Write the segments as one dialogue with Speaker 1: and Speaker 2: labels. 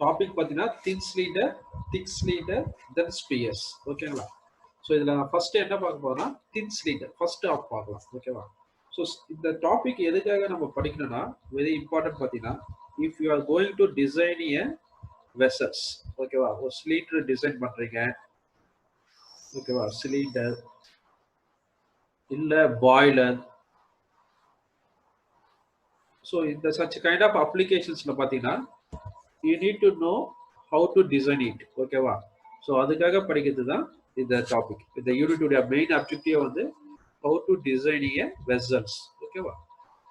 Speaker 1: Topic பார்த்தீங்கன்னா thin slender, thick slender, then spears. ஓகேங்களா? So இதில் நான் ஃபர்ஸ்ட் என்ன பார்க்க போறேன்னா thin slender ஃபர்ஸ்ட் ஆஃப் பார்க்கலாம். ஓகேவா? ஸோ இந்த டாபிக் எதுக்காக நம்ம படிக்கணும்னா வெரி இம்பார்ட்டன்ட் பார்த்தீங்கன்னா if you are going to design A vessels, ஓகேவா? ஒரு சிலிண்டர் டிசைன் பண்றீங்க, ஓகேவா? சிலிண்டர் இல்ல பாய்லர். ஸோ இந்த சச் கைண்ட் ஆஃப் அப்ளிகேஷன்ஸ்ல பார்த்தீங்கன்னா you need to know how to design it. ஓகேவா? ஸோ அதுக்காக படிக்கிறது தான் இந்த டாபிக். இந்த யூனிட்டுடைய மெயின் அப்ஜெக்டிவ் வந்து how to design A vessels. ஓகேவா?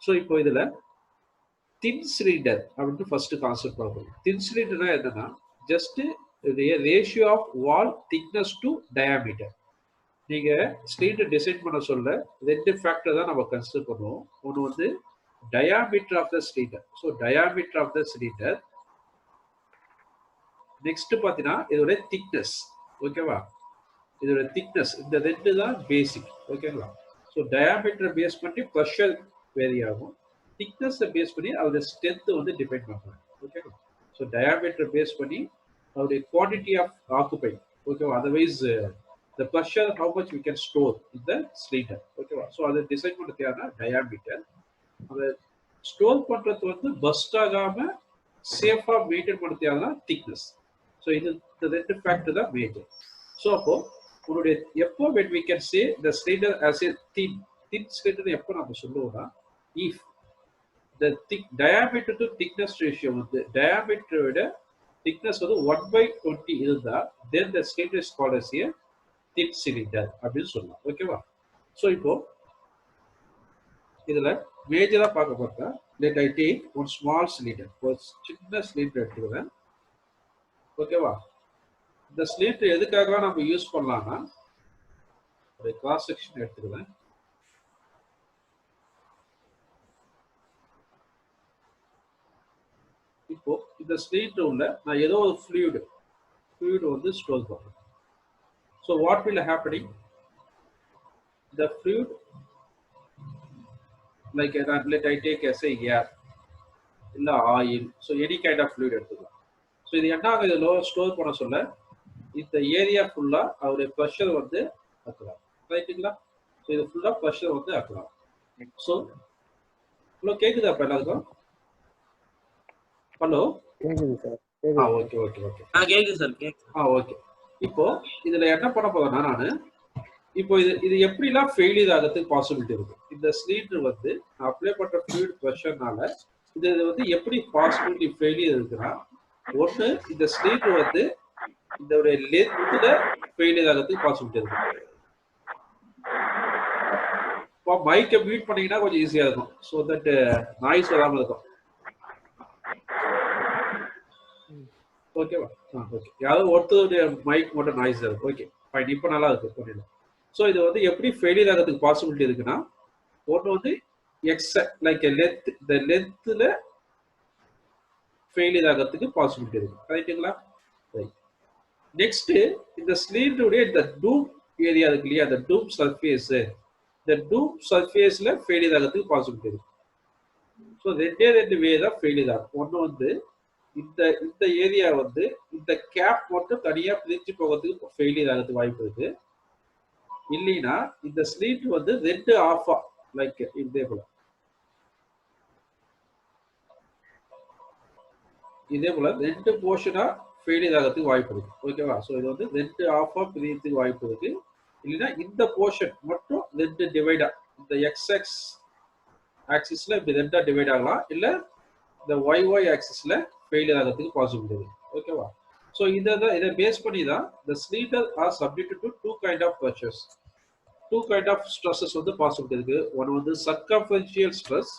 Speaker 1: ஸோ இப்போ இதுல தின் சிலிண்டர் அப்படின்ட்டு ஃபர்ஸ்ட் கான்செப்ட் பார்க்கணும். தின் சிலிண்டர்னா என்னன்னா just ratio of wall thickness to diameter. நீங்க சிலிண்டர் டிசைன் பண்ண சொல்ல ரெண்டு ஃபேக்டர் தான் நம்ம கன்சிடர் பண்ணுவோம். ஒன்று வந்து diameter of the cylinder. So diameter of the cylinder. Next பார்த்தீங்கன்னா இதோட thickness. ஓகேவா? இதோட thickness இந்த ரெண்டு தான் பேசிக். ஓகேங்களா? ஸோ diameter பேஸ் பண்ணி pressure வேரி ஆகும். thickness பேஸ் பண்ணி அதோட ஸ்ட்ரென்த் வந்து டிபெண்ட் பண்ணுறாங்க. ஓகேங்களா? ஸோ diameter பேஸ் பண்ணி அதோட quantity of occupy. ஓகேவா? Otherwise the pressure how much we can store in the cylinder. ஓகேவா? ஸோ அதை டிசைன் பண்ண தேவையான diameter. அதை ஸ்டோர் பண்றது வந்து பஸ்ட் ஆகாம சேஃபா மெயின்டைன் பண்ண தேவையான திக்னஸ். ஸோ இது இந்த ரெண்டு ஃபேக்டர் தான் மேஜர். ஸோ அப்போ உங்களுடைய எப்போ when we can say the cylinder as a thin cylinder எப்போ நம்ம சொல்லுவோம்னா if the diameter to thickness ratio வந்து diameter விட thickness வந்து 1/20 இருந்தா then the cylinder is called as a thin cylinder அப்படின்னு சொல்லலாம். ஓகேவா? ஸோ இப்போ இதுல மேஜரா பார்க்க பார்த்தா let I take one small cylinder. ஒரு சின்ன சிலிண்டர் எடுத்துக்கிறேன். ஓகேவா? இந்த சிலிண்டர் எதுக்காக நம்ம யூஸ் பண்ணலாம்னா ஒரு கிராஸ் செக்ஷன் எடுத்துக்கிறேன். இப்போ இந்த சிலிண்டர் உள்ள நான் ஏதோ ஒரு ஃப்ளூயிட் வந்து ஸ்டோர் பண்றேன். So what will happening the fluid like let I take as a air இல்ல oil. So any kind of fluid எடுத்துக்கலாம். ஸோ இது என்ன ஆகுது ஸ்டோர் பண்ண சொல்ல இந்த ஏரியா ஃபுல்லா அவருடைய ப்ரெஷர் வந்து ஆக்கலாம். ரைட்டுங்களா? ஸோ இது ஃபுல்லா ப்ரெஷர் வந்து ஆக்கலாம். ஸோ ஹலோ கேக்குதா அப்ப எல்லாருக்கும்? ஹலோ
Speaker 2: கேக்குது சார்.
Speaker 1: ஓகே ஓகே ஓகே
Speaker 3: கேக்குது சார்.
Speaker 1: ஓகே. இப்போ இதுல என்ன பண்ண போறேன்னா நானு இப்போ இது எப்படிலாம் ஃபெயிலியர் ஆகிறதுக்கு பாசிபிலிட்டி இருக்கு. இந்த சிலிண்டர் வந்து அப்ளை பண்ற ஃப்ளூயிட் ப்ரெஷர்னால இது வந்து எப்படி பாசிபிலிட்டி ஃபெயிலியர் இருக்குன்னா ஒன்று இந்த சிலிண்டர் வந்து இதோட லென்த்ல ஃபெயிலியர் ஆகிறதுக்கு பாசிபிலிட்டி இருக்கு. இப்போ மைக்கை மியூட் பண்ணீங்கன்னா கொஞ்சம் ஈஸியா இருக்கும். ஸோ தட் நாய்ஸ் வராமல் இருக்கும். ஓகேவா? ஓகே. யாராவது ஒருத்தருடைய மைக் மட்டும் நாய்ஸ் இருக்கு. Okay fine. இப்போ நல்லா இருக்கு புரியல. ஸோ இது வந்து எப்படி ஃபெயிலியர் ஆகிறதுக்கு பாசிபிலிட்டி இருக்குன்னா ஒன்று வந்து லைக் லென்த் இந்த லென்த்ல ஃபெயிலியர் ஆகிறதுக்கு பாசிபிலிட்டி இருக்கு. ரைட்டுங்களா? ரைட். நெக்ஸ்ட் இந்த சிலிண்டருடைய இந்த டூம் ஏரியா இருக்கு இல்லையா, அந்த டூம் சர்ஃபேஸ், இந்த டூம் சர்ஃபேஸ்ல ஃபெயிலியர் ஆகிறதுக்கு பாசிபிலிட்டி இருக்கு. ஸோ ரெண்டு வே தான் ஃபெயிலியர் ஆகும். ஒன்று வந்து இந்த ஏரியா வந்து இந்த கேப் மட்டும் தனியா பிரிஞ்சு போகிறதுக்கு ஃபெயிலியர் ஆகிறதுக்கு வாய்ப்பு இருக்கு. இல்லைன்னா இந்த ஸ்லீட் வந்து ரெண்டு ஆஃபா லைக் இதே போல ரெண்டு போர்ஷனா ஃபெயிலியர் ஆகிறதுக்கு வாய்ப்பு இருக்கு. ஓகேவா? ஸோ இது வந்து ரெண்டு ஆஃபா பிரியறதுக்கு வாய்ப்பு இருக்கு. இல்லைன்னா இந்த போர்ஷன் மட்டும் ரெண்டு டிவைடா இந்த எக்ஸ்எக்ஸ் ஆக்சிஸ்ல இப்படி ரெண்டா டிவைட் ஆகலாம். இல்ல இந்த ஒய்ஒய் ஆக்சிஸ்ல ஃபெயிலியர் ஆகிறதுக்கு பாசிபிலிட்டி இருக்கு. ஓகேவா? ஸோ இதை பேஸ் பண்ணி தான் the cylinder are subjected to two kind of pressures. Two kind of stresses வந்து பாசிபிலிட்டி இருக்கு. ஒன்று வந்து circumferential stress,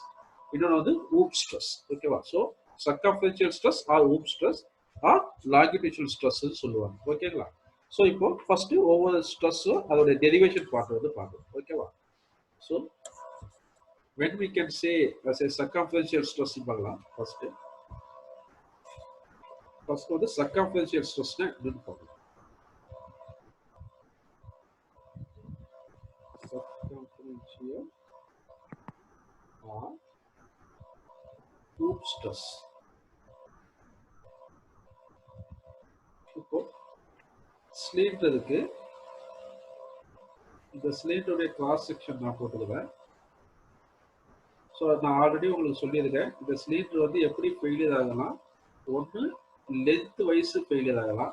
Speaker 1: இன்னொன்று வந்து hoop stress. ஓகேவா? So circumferential stress or hoop stress or longitudinal stress சொல்லுவாங்க. ஓகேங்களா? ஸோ இப்போ ஃபர்ஸ்ட் ஒவ்வொரு ஸ்ட்ரெஸ்ஸும் அதோட டெரிவேஷன் பார்ட் வந்து பார்க்கணும். ஓகேவா? So when we can say as a circumferential stress பார்க்கலாம். ஃபர்ஸ்ட் வந்து circumferential stressனா என்னன்னு பார்க்கலாம். Circumferential or hoop stress. Slit இருக்கு. இந்த ஸ்லீட்டோட கிராஸ் செக்ஷன் நான் போட்டுக்கிறேன். ஸோ நான் ஆல்ரெடி உங்களுக்கு சொல்லியிருக்கேன். இந்த ஸ்லீட் வந்து எப்படி ஃபெயிலியர் ஆகலாம், ஒன்று லென்த் வைஸ் ஃபெயிலியர் ஆகலாம்,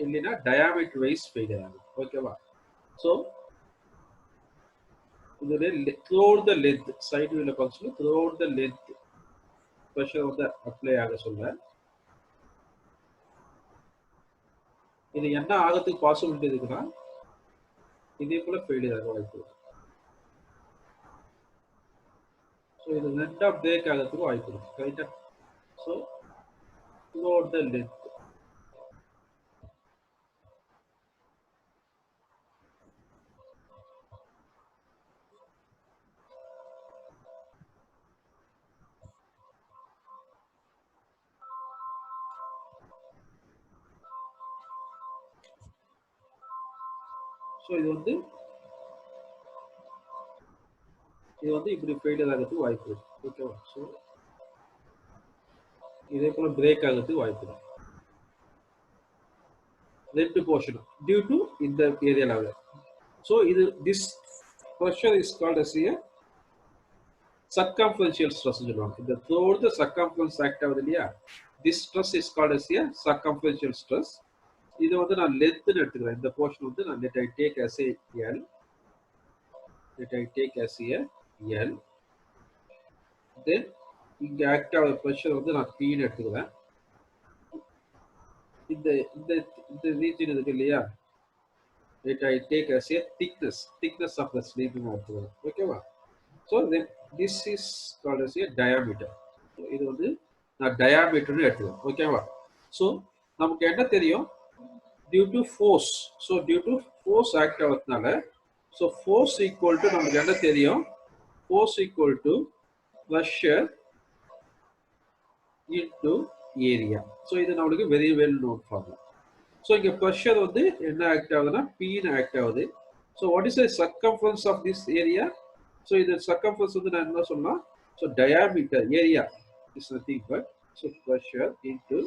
Speaker 1: இல்லைன்னா டயாமீட்டர் வைஸ் ஃபெயிலியர் ஆகலாம். ஓகேவா? ஸோ இதோட த்ரூஅவுட் த லென்த் சைடு வியூல பார்த்து த்ரூஅவுட் த லென்த் ப்ரெஷர் வந்து அப்ளை ஆக சொல்ல இது என்ன ஆகிறதுக்கு பாசிபிலிட்டி இருக்குன்னா இதே போல ஃபெயிலியர் ஆக வாய்ப்பு இருக்கு. ஸோ இது ரெண்டா பிரேக் ஆகிறதுக்கு வாய்ப்பு இருக்கு. ரைட்டா? So throughout the length so இது வந்து இப்படி ஃபெயிலியர் ஆகிறதுக்கு வாய்ப்பு இருக்கு. ஓகேவா? ஸோ இதே போல பிரேக் ஆகிறதுக்கு வாய்ப்பு இருக்கு. ரெண்டு போர்ஷன் டியூ டு இந்த ஏரியால. ஸோ இது this pressure is called as a circumferential stress சொல்லுவாங்க. இந்த throughout the circumference act ஆகுது இல்லையா, this stress is called as a circumferential stress. இது வந்து நான் லென்த்னு எடுத்துக்கிறேன். இந்த போர்ஷன் வந்து நான் let I take as a L. Then இங்க ஆக்ட் ஆகிற ப்ரெஷர் வந்து நான் P ன்னு எடுத்துக்கிறேன். இந்த இந்த இந்த ரீஜன் இருக்கு இல்லையா, let I take as a thickness of the sleeve ன்னு எடுத்துக்கிறேன். ஓகேவா? So then this is called as a diameter. So இது வந்து நான் diameter எடுத்துக்கிறேன். ஓகேவா? So நமக்கு என்ன தெரியும், due to force. So due to force act ஆகிறதுனால, so force equal to நமக்கு என்ன தெரியும், force equal to pressure into area. So இது நம்மளுக்கு very well known formula. So இங்க pressure வந்து என்ன ஆக்ட் ஆகுதுன்னா P ன்னு ஆக்ட் ஆகுது. So what is the circumference of this area? So the circumference வந்து நான் என்ன சொல்லலாம், so diameter area is nothing but so pressure into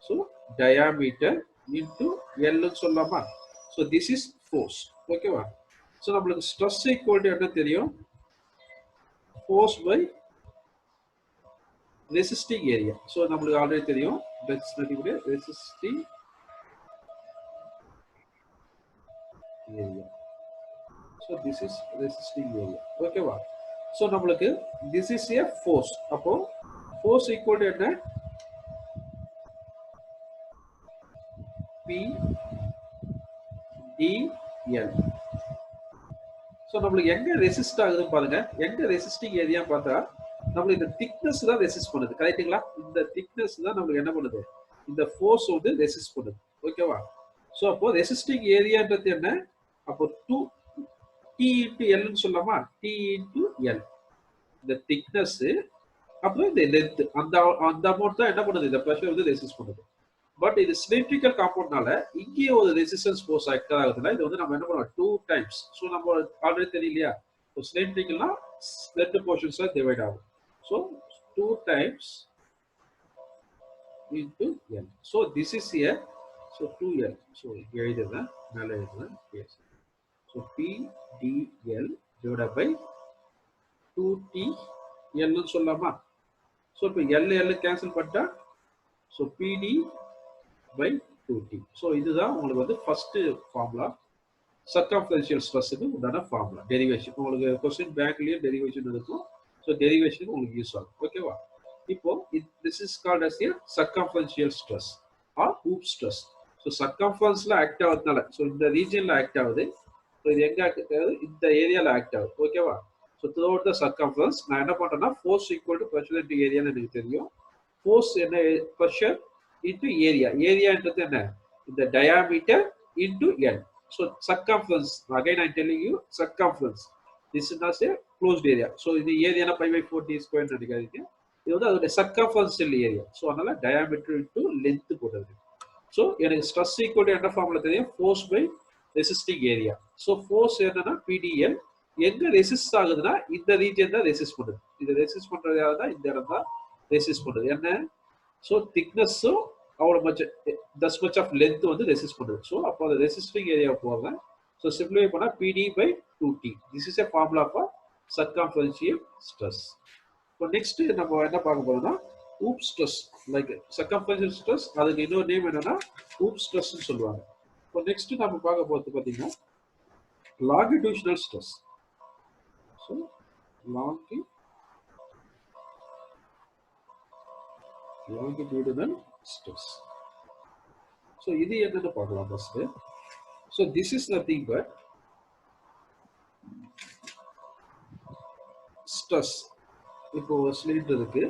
Speaker 1: so diameter into L ன்னு சொல்லலாமா. So this is force. ஓகேவா? So நம்மளுக்கு stress equal to என்ன தெரியும், force by resisting area. So நம்மளுக்கு ஆல்ரெடி தெரியும், that's nothing but resisting area. So this is resisting area. ஓகேவா? So நம்மளுக்கு this is a force. அப்போ force equal to என்ன, P D L. So நம்மளுக்கு எங்க ரெசிஸ்ட் ஆகுதுன்னு பாருங்க. எங்க ரெசிஸ்டிங் ஏரியா பார்த்தா நம்மளுக்கு இந்த திக்னஸ் தான் ரெசிஸ்ட் பண்ணுது. கரெக்ட்டுங்களா? இந்த திக்னஸ் தான் நம்மளுக்கு என்ன பண்ணுது, இந்த ஃபோர்ஸ் வந்து ரெசிஸ்ட் பண்ணுது. ஓகேவா? ஸோ அப்போ ரெசிஸ்டிங் ஏரியான்றது என்ன, அப்போ 2 T into L ன்னு சொல்லலாமா, T into L. இந்த திக்னஸ் அப்புறம் இந்த லென்த், அந்த அமௌண்ட் தான் என்ன பண்ணுது, இந்த ப்ரெஷர் வந்து ரெசிஸ்ட் பண்ணுது. பட் இது சிலிண்ட்ரிக்கல் காம்பவுண்ட்னால இங்கேயே ஒரு ரெசிஸ்டன்ஸ் ஃபோர்ஸ் ஆக்ட் ஆகுதுன்னா இது வந்து நம்ம என்ன பண்ணுவோம் 2 times. ஸோ நம்ம ஆல்ரெடி தெரியலையா, சிலிண்ட்ரிக்கல்னா ரெண்டு போர்ஷன்ஸா டிவைட் ஆகும். So 2 times into L. So this is here. So 2L. So எழுதுறேன், மேலே எழுதுறேன். Yes. So PDL divided by 2TL ன்னு சொல்லலாமா. ஸோ இப்போ L கேன்சல் பண்ணிட்டா so PD by 2T. So இதுதான் உங்களுக்கு வந்து ஃபர்ஸ்ட் ஃபார்முலா, சர்க்கம்ஃபரன்ஷியல் ஸ்ட்ரெஸ்ஸுக்கு உண்டான ஃபார்முலா டெரிவேஷன். உங்களுக்கு கொஸ்டின் பேங்க்லயே டெரிவேஷன் இருக்கும். ஸோ டெரிவேஷனுக்கு உங்களுக்கு யூஸ் ஆகும். ஓகேவா? இப்போ this is called as a circumferential stress or hoop stress. So சர்க்கம்ஃபரன்ஸ்ல ஆக்ட் ஆகுறதுனால, ஸோ இந்த ரீஜன்ல ஆக்ட் ஆகுது, ஸோ இது எங்க ஆக்ட் ஆகுது, இந்த ஏரியால ஆக்ட் ஆகுது. ஓகேவா? ஸோ த்ரூஅவுட் த சர்க்கம்ஃபரன்ஸ் நான் என்ன பண்றேன்னா force equal to pressure into ஏரியான்னு எனக்கு தெரியும். ஃபோர்ஸ் என்ன, ப்ரெஷர் இன்டு ஏரியா. ஏரியான்றது என்ன, இந்த diameter into L. So circumference again I telling you circumference this is not a closed area. So இது ஏரியானா π/4d² நினைக்காதீங்க, இது வந்து அதோட சர்க்கம்ஃபரன்ஷியல் ஏரியா. ஸோ அதனால டயாமீட்டர் இன்டு லென்த் போடுறது. ஸோ எனக்கு ஸ்ட்ரெஸ் ஈக்குவல் என்ன ஃபார்முலா தெரியும், force by resisting area. So force என்னன்னா PDL. எங்க ரெசிஸ்ட் ஆகுதுன்னா இந்த ரீஜன் தான் ரெசிஸ்ட் பண்ணுது. இது ரெசிஸ்ட் பண்றது யாருன்னா இந்த இடம் தான் ரெசிஸ்ட் பண்ணுது. என்ன, ஸோ திக்னஸும் அவ்வளோ much thus much of length வந்து ரெசிஸ்ட் பண்ணுது. ஸோ அப்போ அந்த ரெசிஸ்டிங் ஏரியா போக ஸோ சிம்பிளிஃபை பண்ணால் PD by 2T. This is a formula for circumferential stress. இப்போ நெக்ஸ்ட் நம்ம என்ன பார்க்க போறோம்னா hoop stress. Like circumferential stress, அதுக்கு இன்னொரு நேம் என்னன்னா ஊப் ஸ்ட்ரெஸ்ன்னு சொல்லுவாங்க. இப்போ நெக்ஸ்ட் நம்ம பார்க்க போகிறது பார்த்தீங்கன்னா longitudinal stress. So longitudinal stress. So இது என்னன்னு பார்க்கலாம் first. So this is nothing but stress. இப்போ சிலிண்டர் இருக்கு,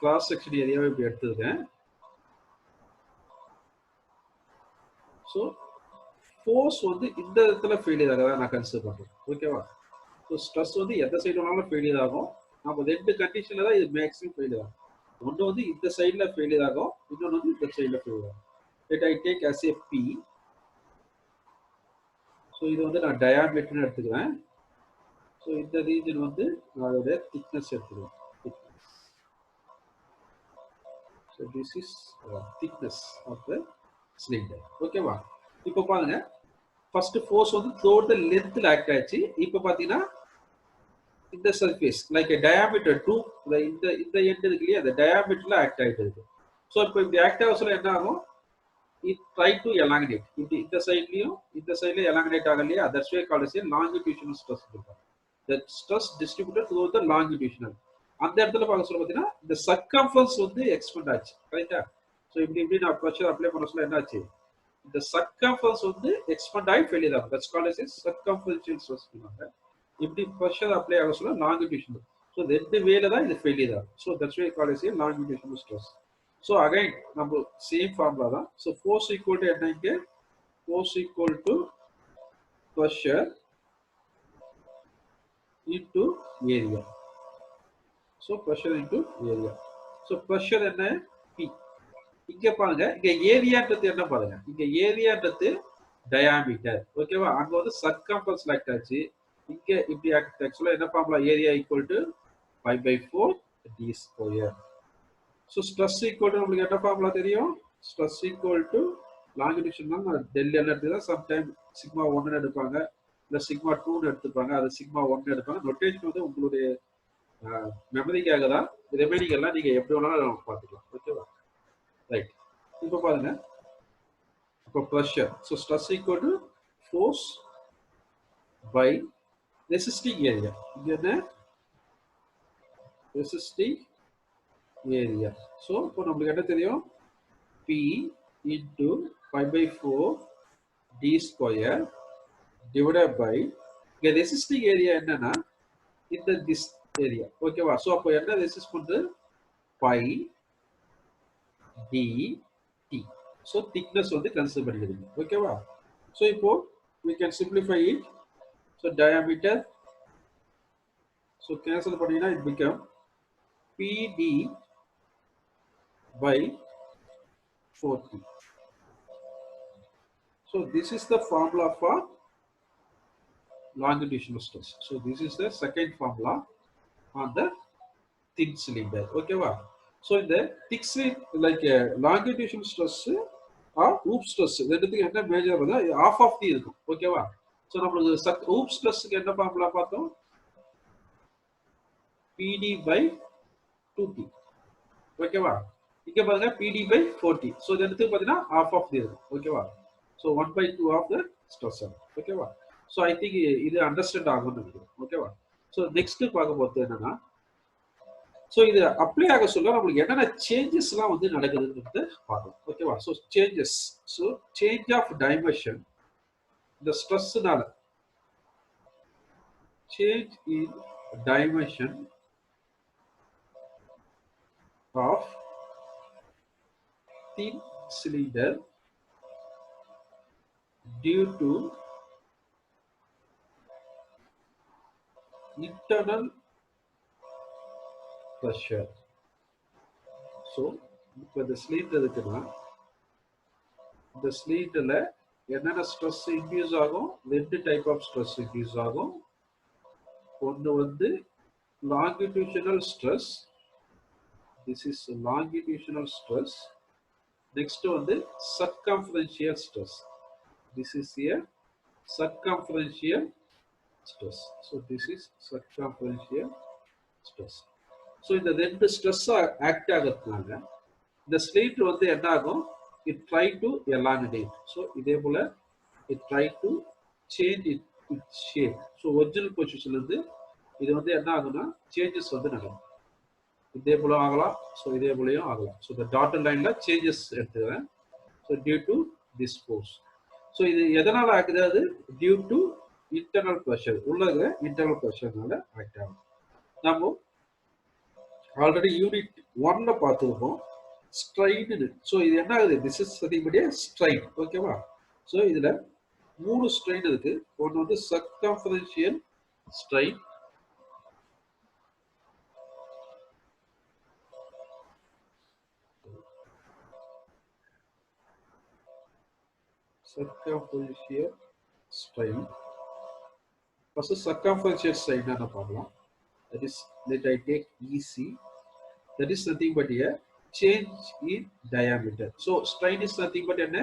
Speaker 1: கிராஸ் செக்ஷன் ஏரியாவை இப்படி எடுத்துருக்கேன். ஸோ ஃபோர்ஸ் வந்து இந்த இடத்துல ஃபெயிலியர் ஆகிறதா நான் கன்சிடர் பண்ணுறேன். ஓகேவா? ஸோ ஸ்ட்ரெஸ் வந்து எந்த சைடு வேணாலும் ஃபெயிலியர் ஆகும். நம்ம ரெண்டு கண்டிஷனில் தான் இது மேக்ஸிமம் ஃபெயிலியர் ஆகும். ஒன்று வந்து இந்த சைடில் ஃபெயிலியர் ஆகும், இன்னொன்று வந்து இந்த சைடில் ஃபெயிலியர் ஆகும். Let I take as a P. So இது வந்து நான் டயாமீட்டர்னு எடுத்துக்கிறேன். ஸோ இந்த ரீஜன் வந்து நான் அதோட திக்னஸ் எடுத்துக்கிறேன். So this is thickness of the cylinder. ஓகேவா? இப்போ பாருங்க, ஃபர்ஸ்ட் ஃபோர்ஸ் வந்து த்ரோட் த லென்த்தில் ஆக்ட் ஆச்சு. இப்போ பார்த்தீங்கன்னா இந்த சர்ஃபேஸ் லைக் டயாமீட்டர் 2 இந்த எண்ட் இருக்கு இல்லையா, அந்த டயாமீட்டர்ல ஆக்ட் ஆகிட்டு இருக்கு. ஸோ இப்போ இப்படி ஆக்ட் ஆக சொல்ல என்ன ஆகும், இட் ட்ரை டு எலாங்கினேட். இப்படி இந்த சைட்லையும் இந்த சைட்லையும் எலாங்கினேட் ஆகலையா, that's way called as longitudinal stress. That stress distributed throughout the longitudinal. அந்த இடத்துல பார்க்க சொல்ல பார்த்தீங்கன்னா இந்த சர்க்கம்ஃபரன்ஸ் வந்து எக்ஸ்பெண்ட் ஆச்சு. கரெக்டா? ஸோ இப்படி நான் ப்ரெஷர் அப்ளை பண்ண சொல்ல என்ன ஆச்சு, இந்த சர்க்கம்ஃபரன்ஸ் வந்து எக்ஸ்பெண்ட் ஆகி ஃபெயிலியர் ஆகும். That's called as circumferential stress சொல்லுவாங்க. இப்படி ப்ரெஷர் அப்ளை ஆக சொல்ல லாங்கிடியூஷனல். ஸோ ரெண்டு வேல தான் இது ஃபெயிலியர் ஆகும். So that's way called as longitudinal stress. So again நம்ம சேம் ஃபார்முலா தான். ஸோ ஃபோர்ஸ் ஈக்குவல் டு என்ன, இங்கே force equal to pressure into area. So pressure into area. So pressure என்ன, P. இங்க பாருங்க, இங்க ஏரியான்றது என்ன பாருங்க, இங்க ஏரியான்றது டயாமீட்டர். ஓகேவா? அங்க வந்து சர்க்கம்ஃபரன்ஸ் ஆக்ட் ஆச்சு, இங்க இப்படி ஆக்ட் ஆக்சுவலா என்ன formula, area equal to 5/4 d square. So stress equal to நம்மளுக்கு என்ன ஃபார்முலா தெரியும், ஸ்ட்ரெஸ் ஈக்குவல் டு லாங்கிடியூஷன் தான் டெல் என்ன எடுத்துதான், சம்டைம் சிக்மா 1 எடுப்பாங்க, இல்லை சிக்மா 2 எடுத்துப்பாங்க, அது சிக்மா 1 எடுப்பாங்க. நொட்டேஷன் வந்து உங்களுடைய மெமரிக்காக தான், ரிமைனிங் எல்லாம் நீங்க எப்படி வேணாலும் பார்த்துக்கலாம். ஓகேவா? ரைட். இப்போ பாருங்க, இப்போ pressure. So stress equal to force by resisting area. இங்க என்ன, ரெசிஸ்டிங் ஏரியா. ஸோ இப்போ நம்மளுக்கு என்ன தெரியும், P into 5/4 d square divided by, இங்க ரெசிஸ்டிங் ஏரியா என்னன்னா இந்த திஸ் ஏரியா. ஓகேவா? ஸோ அப்போ என்ன ரெசிஸ்ட் பண்ணுது, pi D T. So thickness வந்து கன்சிடர் பண்ணிடுங்க. ஓகேவா? ஸோ இப்போ we can simplify it. So diameter, so cancel பண்ணீங்கன்னா it become PD by 40. So this is the formula for longitudinal stress. So this is the second formula on the thin cylinder. Okay va? So in the thick cylinder, like longitudinal stress or hoop stress, ரெண்டுத்துக்கு என்ன major வந்து half of the இருக்கும். ஓகேவா? So நம்மளுக்கு hoop stress க்கு என்ன formula பார்த்தோம், PD by 2T. ஓகேவா? இங்க பாருங்க PD by 40. So இது எடுத்து பாத்தீங்கன்னா half of the இருக்கும். ஓகேவா? So 1/2 of the stressor. ஓகேவா? So I think இது அண்டர்ஸ்டாண்ட் ஆகும்னு நினைக்கிறேன். ஓகேவா? So நெக்ஸ்ட் பார்க்க போறது என்னன்னா, ஸோ இது அப்ளை ஆக சொல்ல நம்மளுக்கு என்னென்ன சேஞ்சஸ்லாம் வந்து நடக்குதுன்னு பார்க்கலாம். ஓகேவா? So changes, so change of dimension, இந்த ஸ்ட்ரெஸ்னால change in dimension of thin cylinder due to internal pressure. So இப்போ இந்த சிலிண்டர் இருக்குன்னா, இந்த சிலிண்டர்ல என்னென்ன ஸ்ட்ரெஸ் இன்டியூஸ் ஆகும், ரெண்டு டைப் ஆஃப் ஸ்ட்ரெஸ் இன்டியூஸ் ஆகும். ஒன்று வந்து longitudinal stress. This is longitudinal stress. Next வந்து circumferential stress. This is a circumferential stress. So this is circumferential stress. So இந்த ரெண்டு ஸ்ட்ரெஸ் ஆக்ட் ஆகிறதுனால இந்த ஸ்லேட் வந்து என்ன ஆகும், இட் ட்ரை டு எலாங்கினேட். ஸோ இதே போல it try to change it shape. So original பொசிஷன்ல இருந்து இது வந்து என்ன ஆகும்னா சேஞ்சஸ் வந்து நடக்கும். இதே போல ஆகலாம், ஸோ இதே போலயும் ஆகலாம். ஸோ இந்த டாட்டர் லைன்ல சேஞ்சஸ் எடுத்துக்கிறேன். So due to this force. So இது எதனால ஆகுது, அது டியூ டு இன்டர்னல் ப்ரெஷர், உள்ள இன்டர்னல் ப்ரெஷர்னால ஆக்ட் ஆகும். நம்ம ஆல்ரெடி யூனிட் 1ல பார்த்துருக்கோம் ஸ்ட்ரைன். ஸோ இது என்ன ஆகுது, திஸ் இஸ் அதிகப்படியே ஸ்ட்ரைன். ஓகேவா? ஸோ இதுல 3 ஸ்ட்ரெயின் இருக்கு. ஒன்று வந்து circumferential strain, circumferential strain. First circumferential strain என்ன பார்க்கலாம். That is, let I take EC. That is nothing but a change in diameter. So strain is nothing but a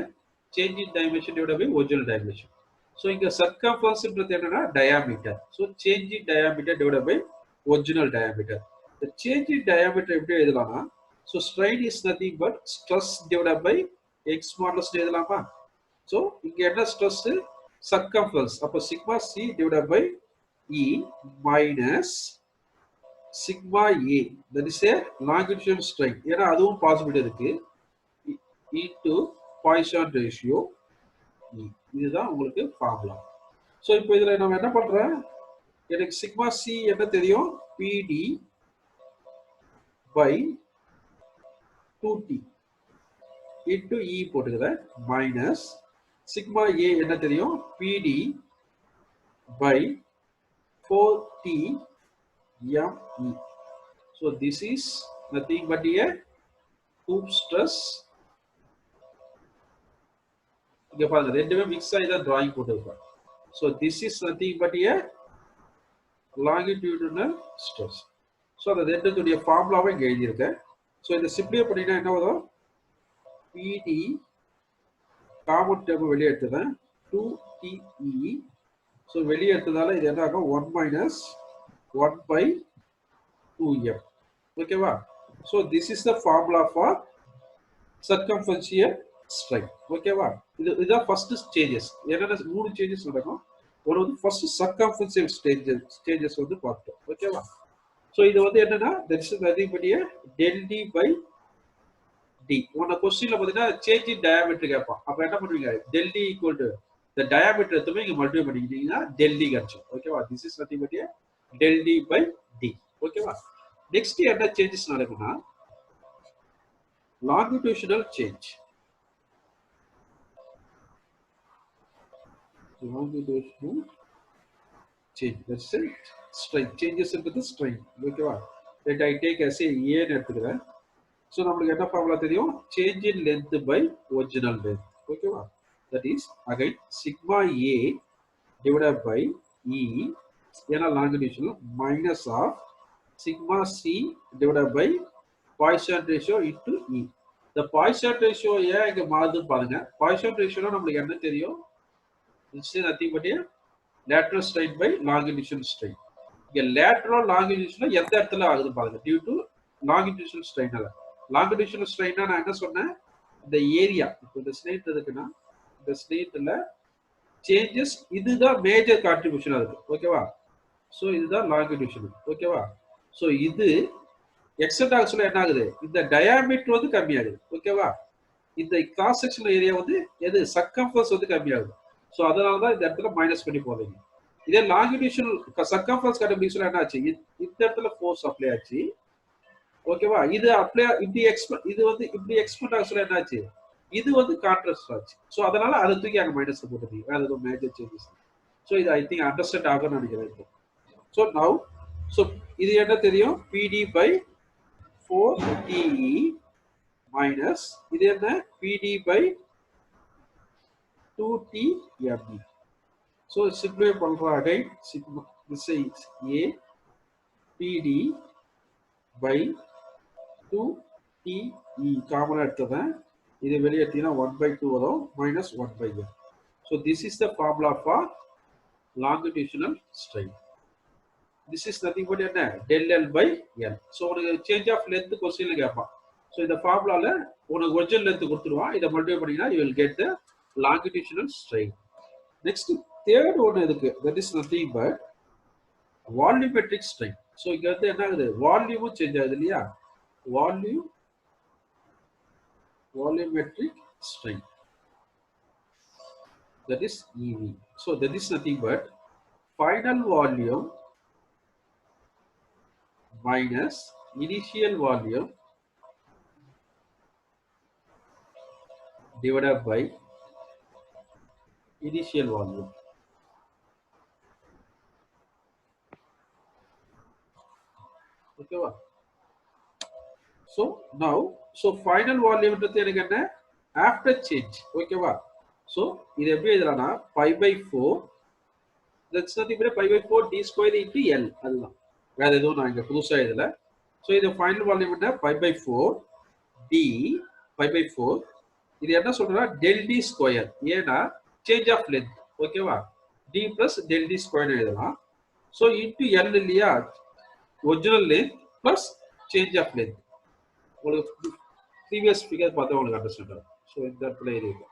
Speaker 1: change in dimension divided by original dimension. So இங்க circumference ன்றது என்னன்னா diameter. So change in diameter divided by original diameter. The change in diameter எப்படி எழுதலாம்னா, so strain is nothing but stress divided by x modulus எழுதலாமா? So இங்க என்ன stress, circumference. அப்ப sigma c divided by e minus sigma a, that is a longitudinal strain. ஏன்னா அதுவும் possibility இருக்கு, into Poisson ratio e. இதுதான் உங்களுக்கு formula. So இப்போ இதுல நம்ம என்ன பண்றோம், எனக்கு சிக்மா சி என்ன தெரியும், pd by 2t into e போட்டுக்கிறேன், மைனஸ் சிக்மா a என்ன தெரியும், pd by 4t me. So this is nothing but a hoop stress. இங்க பாருங்க ரெண்டுமே மிக்ஸ் ஆகி தான் டிராயிங் போட்டுருப்பாங்க. So this is nothing but a longitudinal stress. So அந்த ரெண்டுடைய ஃபார்முலாவை இங்க எழுதியிருக்கேன். ஸோ இதை சிம்பிளை பண்ணினா என்ன வரும், pd காமன் டேர்ம் வெளியே எடுத்துதான் 2te. ஸோ வெளியே எடுத்ததால இது என்ன ஆகும், 1 minus 1 by 2m. ஓகேவா? So this is the formula for circumferential strain. ஓகேவா? இதுதான் ஃபர்ஸ்ட் ஸ்டேஜஸ். என்னென்ன 3 சேஞ்சஸ் நடக்கும். ஒரு வந்து ஃபர்ஸ்ட் சர்க்கம்ஃபரன்ஷியல் ஸ்டேஜஸ் வந்து பார்த்தோம். ஓகேவா? ஸோ இது வந்து என்னன்னா that is nothing but a del d by d. உன கொஸ்டின்ல பார்த்தீங்கன்னா சேஞ்ச் இன் டயாமீட்டர் கேட்பான். அப்ப என்ன பண்ணுவீங்க, del d equal to the diameter எடுத்துமே இங்க மல்டிப்ளை பண்ணிக்கிட்டீங்கன்னா del d கிடைக்கும். ஓகேவா? This is nothing but a del d by d. ஓகேவா? நெக்ஸ்ட் என்ன சேஞ்சஸ் நடக்கும்னா longitudinal change. Longitudinal change, that's it. Strain changes into the strain. ஓகேவா? let I take as a a ன்னு எடுத்துக்கிறேன். So நம்மளுக்கு என்ன ஃபார்முலா தெரியும், change in length by original length. ஓகேவா? That is again sigma a divided by e, ஏன்னா longitudinal, minus of sigma c divided by Poisson ratio into e. The Poisson ratio ஏன் இங்க மாறுது பாருங்க. Poisson ratio நம்மளுக்கு என்ன தெரியும், it's nothing but a lateral strain by longitudinal strain. இங்க lateral longitudinal எந்த இடத்துல ஆகுது பாருங்க, due to longitudinal strain. longitudinal strain நான் என்ன சொன்னேன், இந்த ஏரியா, இப்போ இந்த ஸ்லேட் இருக்குன்னா இந்த ஸ்லேட்ல சேஞ்சஸ், இதுதான் மேஜர் கான்ட்ரிபியூஷன் இருக்கு. ஓகேவா? ஸோ இதுதான் longitudinal. ஓகேவா? ஸோ இது எக்ஸ்டெண்ட் ஆக சொல்ல என்ன ஆகுது, இந்த டயாமீட்டர் வந்து கம்மியாகுது. ஓகேவா? இந்த கிராஸ் செக்ஷனல் ஏரியா வந்து எது, சர்க்கம்ஃபரன்ஸ் வந்து கம்மியாகுது. ஸோ அதனால தான் இந்த இடத்துல மைனஸ் பண்ணி போறீங்க. இதே லாங்கிடியூஷனல் சர்க்கம்ஃபரன்ஸ் கண்டுபிடிச்சா என்ன ஆச்சு, இந்த இடத்துல ஃபோர்ஸ் அப்ளை ஆச்சு. ஓகேவா? இது அப்ளை இப்படி இது வந்து இப்படி எக்ஸ்பெண்ட் ஆக சொல்ல என்ன ஆச்சு, இது வந்து கான்ட்ராஸ்ட் ஆச்சு. ஸோ அதனால அதை தூக்கி அங்கே மைனஸ் போட்டுருக்கீங்க. வேற எதுவும் மேஜர் சேஞ்சஸ். ஸோ இது ஐ திங்க் அண்டர்ஸ்டாண்ட் ஆகும்னு நினைக்கிறேன் இப்போ. ஸோ நவ் ஸோ இது என்ன தெரியும், pd by 4te minus இது என்ன, pd by 2t me. So சிம்பிளை பண்றோம் again. Sigma this is a pd by 2te காமனா எடுத்ததேன் இது வெளியே எடுத்தீங்கன்னா 1/2 வரும் minus 1/n. So this is the formula for longitudinal strain. This is nothing but என்ன del L by L. So உனக்கு change of length கொஸ்டின்ல கேட்பான். So இந்த ஃபார்முலால உனக்கு ஒரிஜினல் லென்த் கொடுத்துருவான். இதை மல்டிப்ளை பண்ணீங்கன்னா you will get the longitudinal strain. Next third one இருக்கு. That is nothing but volumetric strain. So இங்க வந்து என்ன ஆகுது? வால்யூமும் சேஞ்ச் ஆகுது இல்லையா? volumetric strain. That is EV. So that is nothing but final volume minus initial volume divided by initial volume. Okay. So now, final volume after change. Okay. So இது எப்படி எழுதலாம்னா pi by 4. That's nothing but pi by 4 d square into L. அதுதான். வேற எதுவும் நான் இங்க புதுசா எழுதல. So இது final volume என்ன pi by 4 d pi by 4. இது என்ன சொல்றா del d square. ஏனா change of length. ஓகேவா? d plus del d square எழுதலாம். So into L இல்லையா? Original length plus change of length. உங்களுக்கு previous figure பார்த்தா உங்களுக்கு அண்டர்ஸ்டாண்ட் ஆகும். So இந்த இடத்துல இருக்கு.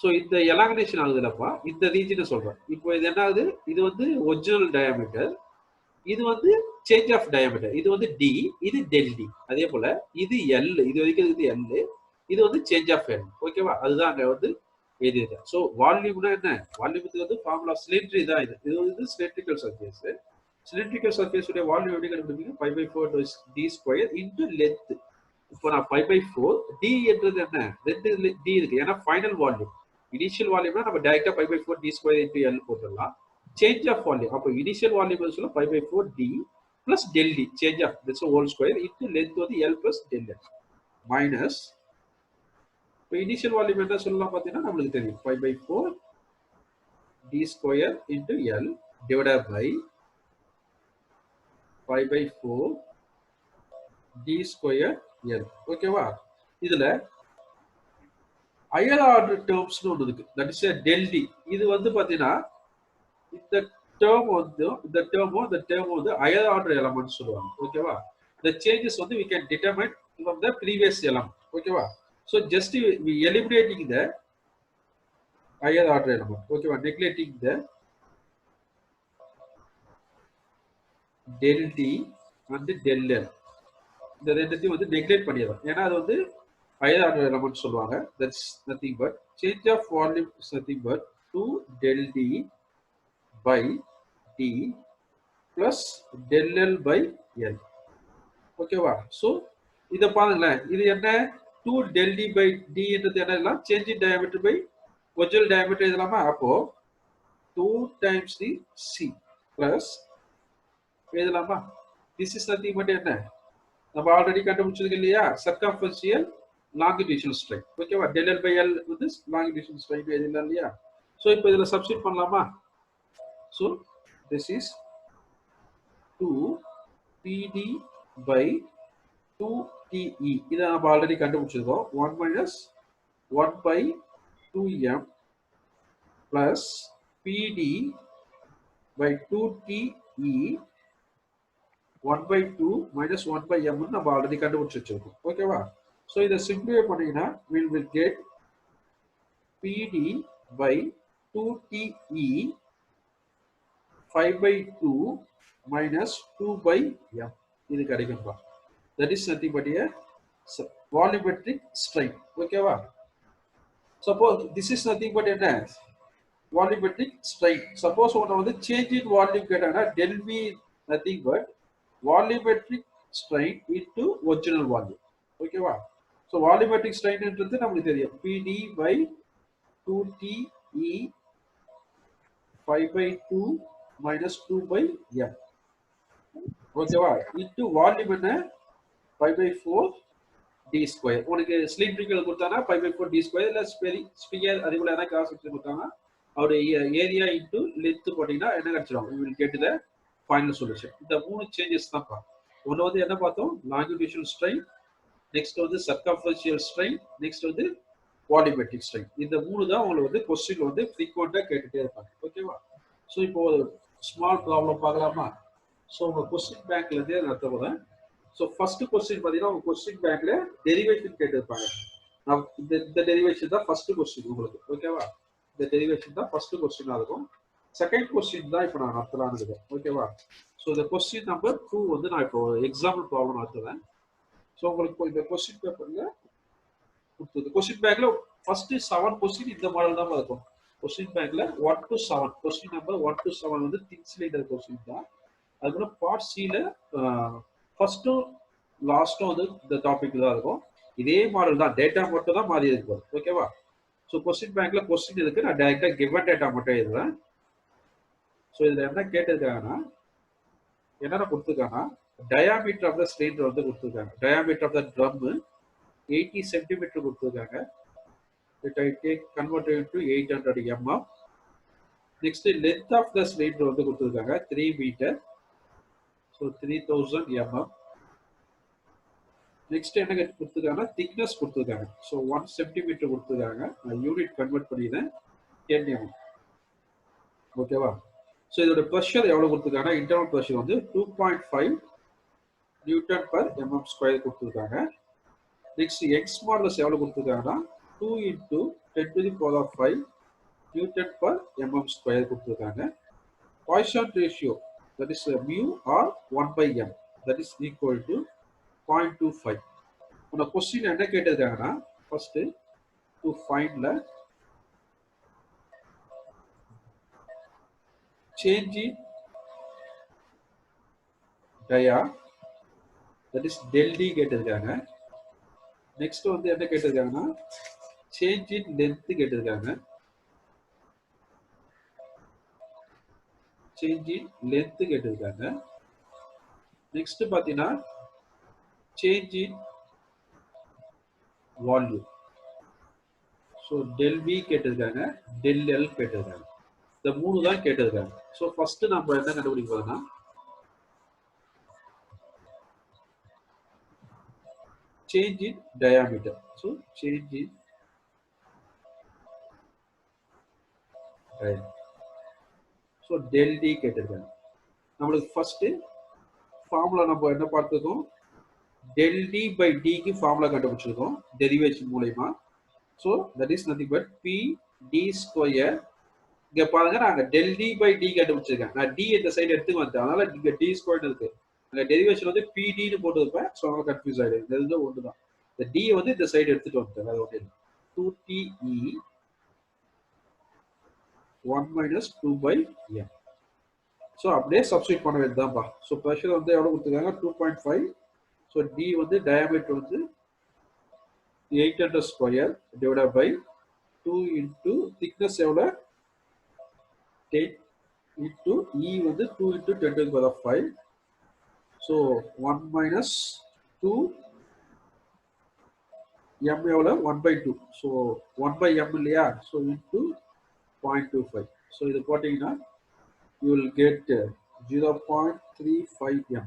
Speaker 1: So இந்த எலாங்கனேஷன் ஆகுதுலப்பா இந்த ரீஜனை சொல்றேன். இப்போ இது என்ன ஆகுது? இது வந்து ஒரிஜினல் டயாமீட்டர், இது வந்து சேஞ்ச் ஆஃப் டயாமீட்டர், இது வந்து d, இது del d. அதே போல இது L, இது வரைக்கும் இது L, இது வந்து சேஞ்ச் ஆஃப் L. ஓகேவா? அதுதான் அங்க வந்து எழுதிருக்கேன். ஸோ வால்யூம்னா என்ன? வால்யூமுக்கு வந்து ஃபார்முலா சிலிண்டரி தான் இது. இது வந்து சிலிண்ட்ரிக்கல் சர்ஃபேஸ். சிலிண்ட்ரிக்கல் சர்ஃபேஸ் உடைய வால்யூம் எப்படி கண்டுபிடிப்பீங்க? pi by 4 d square into length. இப்போ நான் pi by 4 d என்றது என்ன? ரெண்டு d இருக்கு. ஏன்னா ஃபைனல் வால்யூம். இனிஷியல் வால்யூம்னா நம்ம டைரக்டா pi by 4 d square into L போட்டுடலாம். சேஞ்ச் ஆஃப் வால்யூம் அப்போ இனிஷியல் வால்யூம் சொல்ல pi by 4 d plus del d change of this whole square into length வந்து L plus del L minus இப்போ initial volume என்ன சொல்லலாம் பார்த்தீங்கன்னா நம்மளுக்கு தெரியும் pi by 4 d square into L divided by pi by 4 d ஸ்கொயர் L. ஓகேவா? இதுல ஹையர் ஆர்டர் டேர்ம்ஸ்னு ஒன்று இருக்கு. That is del d. இது வந்து பாத்தீங்கன்னா இந்த டேர்ம் வந்து ஹையர் ஆர்டர் எலமெண்ட் சொல்லுவாங்க. ஓகேவா? the changes வந்து we can determine from the previous element. ஓகேவா? so just we eliminating the higher order element. ஓகேவா? neglecting the del d and del L. இந்த ரெண்டுத்தையும் வந்து நெக்லெக்ட் பண்ணிடுறோம். ஏன்னா அது வந்து higher order element சொல்லுவாங்க. That's nothing but change of volume is nothing but 2 del d by d plus del L by L. ஓகேவா? ஸோ இதை பாருங்களேன். இது என்ன 2 del d by d என்றது என்ன? Change in diameter by original diameter எழுதலாமா? அப்போ 2 times the c plus எழுதலாமா? this is nothing but என்ன? நம்ம ஆல்ரெடி கண்டுபிடிச்சது இல்லையா? சர்கம்ஃபரன்ஷியல் longitudinal strain. ஓகேவா? del L by L வந்து longitudinal strain எழுதலாம் இல்லையா? ஸோ இப்போ இதில் சப்ஸ்டிட் பண்ணலாமா? So this is 2 PD by 2 TE. இதை நம்ம ஆல்ரெடி கண்டுபிடிச்சிருக்கோம். 1 minus 1 by 2m plus PD by 2 TE 1 by 2 minus 1 by m நம்ம ஆல்ரெடி கண்டுபிடிச்சு வச்சிருக்கோம். ஓகேவா? ஸோ இதை சிம்பிளிஃபை பண்ணீங்கன்னா we will get PD by 2TE 5 by 2 minus 2 by m. இது கிடைக்கும்பா. That is nothing but a volumetric strain. ஓகேவா? Suppose this is nothing but என்ன? Volumetric strain. Suppose ஒன்று வந்து change in volume கேட்டாங்கன்னா del V nothing but volumetric strain into original volume. ஓகேவா? So volumetric strain என்றது நமக்கு தெரியும். PD by 2TE 5 by 2 minus 2 by m. ஓகேவா? into volume என்ன? 5 by 4 d square. உனக்கு சிலிண்ட்ரிக்கல் கொடுத்தானா 5 by 4 d square இல்ல ஸ்பியர் அதுக்குள்ள என்ன கிராஸ் செக்ஷன் கொடுத்தாங்க அவருடைய ஏரியா இன்டு லென்த் போட்டீங்கன்னா என்ன கிடைச்சிடும்? we will get the final solution. இந்த மூணு சேஞ்சஸ் தான் பார்ப்போம். ஒன்று வந்து என்ன பார்த்தோம்? longitudinal strain, நெக்ஸ்ட் வந்து சர்க்கம்ஃபரன்ஷியல் ஸ்ட்ரெயின், நெக்ஸ்ட் வந்து வால்யூமெட்ரிக் ஸ்ட்ரெயின். இந்த மூணு தான் உங்களுக்கு வந்து கொஸ்டின் வந்து ஃப்ரீக்வெண்டா கேட்டுட்டே இருப்பாங்க. ஓகேவா? ஸோ இப்போ ஒரு ஸ்மால் ப்ராப்ளம் பார்க்கலாமா? ஸோ உங்க கொஸ்டின் பேங்க்ல இருந்தே நடத்தப்படுறேன். ஸோ ஃபர்ஸ்ட் கொஸ்டின் பார்த்தீங்கன்னா உங்க கொஸ்டின் பேங்க்ல டெரிவேஷன் கேட்டிருப்பாங்க. நான் இந்த டெரிவேஷன் தான் ஃபர்ஸ்ட் கொஸ்டின் உங்களுக்கு. ஓகேவா? இந்த டெரிவேஷன் தான் ஃபர்ஸ்ட் கொஸ்டினா இருக்கும். செகண்ட் கொஸ்டின் தான் இப்போ நான் நடத்தலான்னு இருக்கேன். ஓகேவா? ஸோ இந்த கொஸ்டின் நம்பர் 2 வந்து நான் இப்போ எக்ஸாம்பிள் ப்ராப்ளம் நடத்துறேன். ஸோ உங்களுக்கு இந்த கொஸ்டின் பேப்பர்ல கொடுத்தது கொஸ்டின் பேங்க்ல ஃபர்ஸ்ட் 7 கொஸ்டின் இந்த மாடல் தான் இருக்கும். கொஸ்டின் பேங்க்ல 1 to 7 கொஸ்டின் நம்பர் 1 to 7 வந்து தின் சிலிண்டர் கொஸ்டின் தான். அதுக்கப்புறம் பார்ட் சில ஃபர்ஸ்ட்டும் லாஸ்ட்டும் வந்து இந்த டாபிக் தான் இருக்கும். இதே மாடல் தான், டேட்டா மட்டும் தான் மாறி இருக்கு. ஓகேவா? ஸோ கொஸ்டின் பேங்க்ல கொஸ்டின் இருக்கு, நான் டைரக்டா கிவன் டேட்டா மட்டும் எழுதுறேன். ஸோ இதுல என்ன கேட்டிருக்காங்கன்னா, என்னென்ன கொடுத்துருக்காங்கன்னா, டயாமீட்டர் ஆஃப் த சிலிண்டர் வந்து கொடுத்துருக்காங்க. Diameter of the drum 80 centimetre கொடுத்துருக்காங்க. It I take converted into 800 mm. Next, length of the cylinder வந்து கொடுத்துருக்காங்க 3 meter. So 3000 mm. Next என்ன கொடுத்துருக்காங்கன்னா thickness கொடுத்துருக்காங்க. So 1 centimeter கொடுத்துருக்காங்க. நான் யூனிட் கன்வெர்ட் பண்ணிடுறேன் 10 mm. ஓகேவா? ஸோ இதோட ப்ரெஷர் எவ்வளவு கொடுத்துருக்காங்கன்னா இன்டர்னல் ப்ரெஷர் வந்து 2.5 நியூட்டன் per mm ஸ்கொயர் கொடுத்துருக்காங்க. நெக்ஸ்ட் எக்ஸ் மாடலஸ் எவ்வளவு கொடுத்துருக்காங்கன்னா 2 into 10 to the power of 5 Newton per mm square கொடுத்துருக்காங்க. Poisson ratio, that is mu or 1 by m, that is equal to 0.25. உன்ன question என்ன கேட்டிருக்காங்கன்னா first to ஃபைண்ட்ல change in dia, that is del d கேட்டிருக்காங்க. Next வந்து என்ன கேட்டிருக்காங்கன்னா change in length கேட்டிருக்காங்க. சேஞ்ச் இன் லென்த் கேட்டிருக்காங்க. நெக்ஸ்ட் பாத்தீங்கன்னா change in volume. So del V கேட்டிருக்காங்க, டெல் எல் கேட்டிருக்காங்க. இந்த மூணு தான் கேட்டிருக்காங்க. ஸோ ஃபர்ஸ்ட் நம்ம என்ன கண்டுபிடிக்க போறோம்னா change in diameter. So change in so del D கேட்டிருக்காங்க. நம்மளுக்கு ஃபர்ஸ்ட் ஃபார்முலா நம்ம என்ன பார்த்துருக்கோம், டெல் டி பை டிக்கு ஃபார்முலா கண்டுபிடிச்சிருக்கோம் டெரிவேஷன் மூலமா. So that is nothing but P D square. இங்க பாருங்க, நாங்க டெல் டி பை டி கண்டுபிடிச்சிருக்கேன். நான் டி இந்த சைடு எடுத்து வந்தேன், அதனால இங்க டி ஸ்கொயர் இருக்கு. அங்க டெரிவேஷன் வந்து பிடின்னு போட்டு இருப்பேன். ஸோ அதனால கன்ஃபியூஸ் ஆயிடும். இந்த இது ஒன்று தான். இந்த டி வந்து இந்த சைடு எடுத்துட்டு வந்துட்டேன். அது ஒன்று 2TE 1 minus 2 by m. So அப்படியே சப்ஸ்டிட் பண்ண வேண்டியதுதான்ப்பா. ஸோ ப்ரெஷர் வந்து எவ்வளோ கொடுத்துருக்காங்க 2.5. ஸோ டி வந்து டயாமீட்டர் வந்து 800 square divide by 2 into thickness எவ்வளோ 10 into E வந்து 2 into 10 to the power of 5. So 1 minus 2 m எவ்வளோ 1 by 2. So 1 by m இல்லையா? So into 0.25. So இது போட்டீங்கன்னா you will get 0.35 m.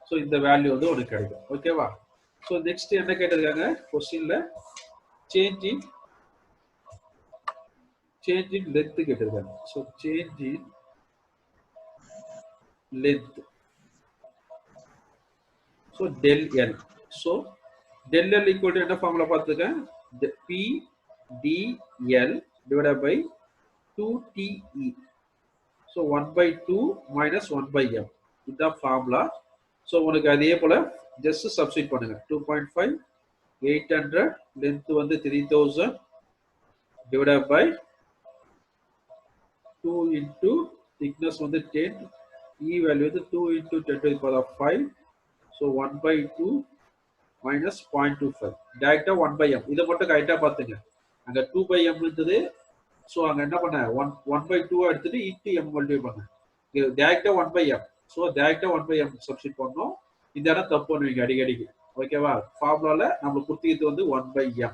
Speaker 1: So இந்த வேல்யூ வந்து உங்களுக்கு கிடைக்கும். ஓகேவா? ஸோ நெக்ஸ்ட் என்ன கேட்டிருக்காங்க கொஸ்டின்ல சேஞ்ச் இன் லென்த் கேட்டிருக்காங்க. So change in length. So del L. So del L equal to என்ன ஃபார்முலா பார்த்துருக்கேன், P D L divide by 2TE. So 1 by 2 minus 1 by m. இதுதான் ஃபார்முலா. ஸோ உனக்கு அதே போல ஜஸ்ட் சப்ஸ்டிட் பண்ணுங்க. 2.5 800 லென்த் வந்து 3000 டிவைட் பை 2 into thickness வந்து 10, E வேல்யூ வந்து 2 into 10 to the power of 5. So 1 by 2 minus 0.25. டைரக்டா 1 by m. இதை மட்டும் கரெக்டா பார்த்துங்க. அங்க 2 by m இருந்தது. ஸோ அங்க என்ன பண்ண 1 by 2 எடுத்துட்டு இன்ட்டு m மல்டிப்ளை பண்ண. டைரக்டா 1 by m. ஸோ டைரக்டா 1 by m சப்ஸ்டிட் பண்ணோம். இந்த இடம் தப்பு பண்ணுவீங்க அடிக்கடிக்கு. ஓகேவா? ஃபார்முலால நம்மளுக்கு கொடுத்தது வந்து 1 by m.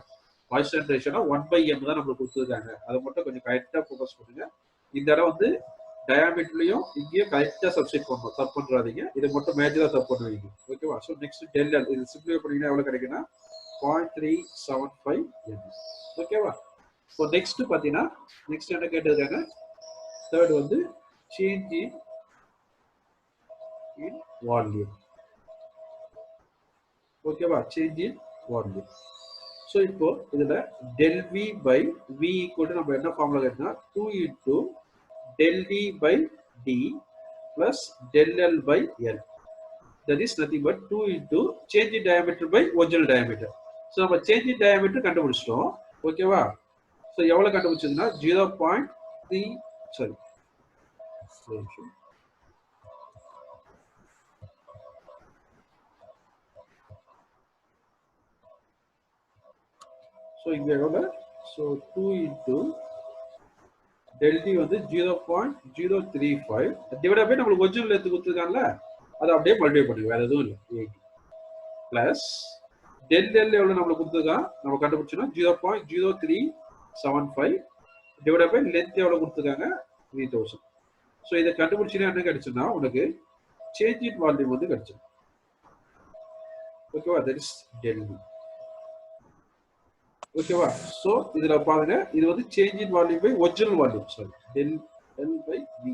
Speaker 1: கான்சன்ட்ரேஷனா 1 by m தான் நம்மளுக்கு கொடுத்துருக்காங்க. அதை மட்டும் கொஞ்சம் கரெக்டா ஃபோக்கஸ் பண்ணுங்க. இந்த இடம் வந்து டயாமீட்டர்லயும் இங்கேயும் கரெக்டா சப்ஸ்டிட் பண்ணணும். தப்பு பண்றாதீங்க. இது மட்டும் மேஜரா தப்பு பண்ணுவீங்க. ஓகேவா? ஸோ நெக்ஸ்ட் del L இது சிம்பிளிஃபை பண்ணீங்கன்னா எவ்வளவு கிடைக்குன்னா 0.375 mm. ஓகேவா? ஸோ நெக்ஸ்ட் பாத்தீங்கன்னா நெக்ஸ்ட் என்ன கேட்டிருக்காங்க, தேர்ட் வந்து சேஞ்ச் இன் வால்யூம். ஓகேவா? Change in volume. ஸோ இப்போ இதுல del V by V equal to நம்ம என்ன ஃபார்முலா கேட்டா 2 into del D by D plus del L by L. That is nothing but 2 into change in diameter by original diameter. So நம்ம change in diameter கண்டுபிடிச்சிட்டோம். ஓகேவா? So எவ்வளவு கண்டுபிடிச்சதுன்னா 0.3 sorry so இங்க எவ்வளவு, so 2 into del D வந்து 0.035 divide by நம்மளுக்கு original எடுத்து கொடுத்துருக்காங்கல்ல, அதை அப்படியே மல்டிப்ளை பண்ணி வேற எதுவும் இல்லை 80 பிளஸ் del L எவ்வளவு நம்மளுக்கு கொடுத்துருக்கான் நம்ம கண்டுபிடிச்சோம்னா 0.0375 டிவைட் பை லென்த் எவ்வளவு கொடுத்துருக்காங்க 3000. ஸோ இதை கண்டுபிடிச்சினா என்ன கிடைச்சுன்னா உனக்கு சேஞ்ச் இன் வால்யூம் வந்து கிடைச்சிடும். ஓகேவா? That is del V. ஓகேவா? ஸோ இதுல பாருங்க இது வந்து change in volume by original volume, sorry del L by V.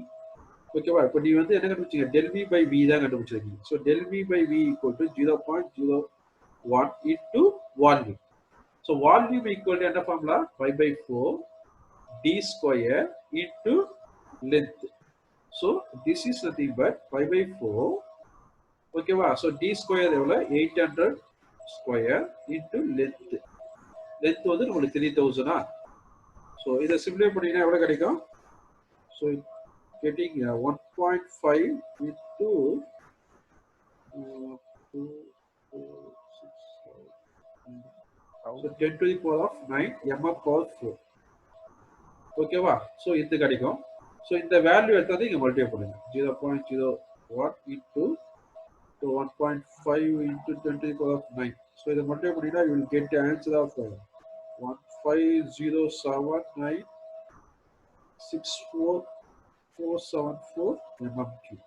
Speaker 1: ஓகேவா? இப்போ நீ வந்து என்ன கண்டுபிடிச்சீங்க, del V by V தான் கண்டுபிடிச்சிருக்கீங்க. So del V by V equal to 0.01 into volume. So volume equal to என்ன formula 5/4 d square into length. So this is nothing but 5/4. ஓகேவா? ஸோ d ஸ்கொயர் எவ்வளோ 800 ஸ்கொயர் into length. லென்த் வந்து நம்மளுக்கு 3000. So இதை சிம்பிளை பண்ணீங்கன்னா எவ்வளோ கிடைக்கும், so getting 1.5 into 10 to the power of 9 mm power 4. ஓகேவா? ஸோ இது கிடைக்கும். ஸோ இந்த வேல்யூ எடுத்தாது இங்கே மல்டிப்ளை பண்ணுங்க 0.01 into 1.5 into 10 to the power of 9. So இதை மல்டிப்ளை பண்ணினா you will get the answer of 1507964 mm3.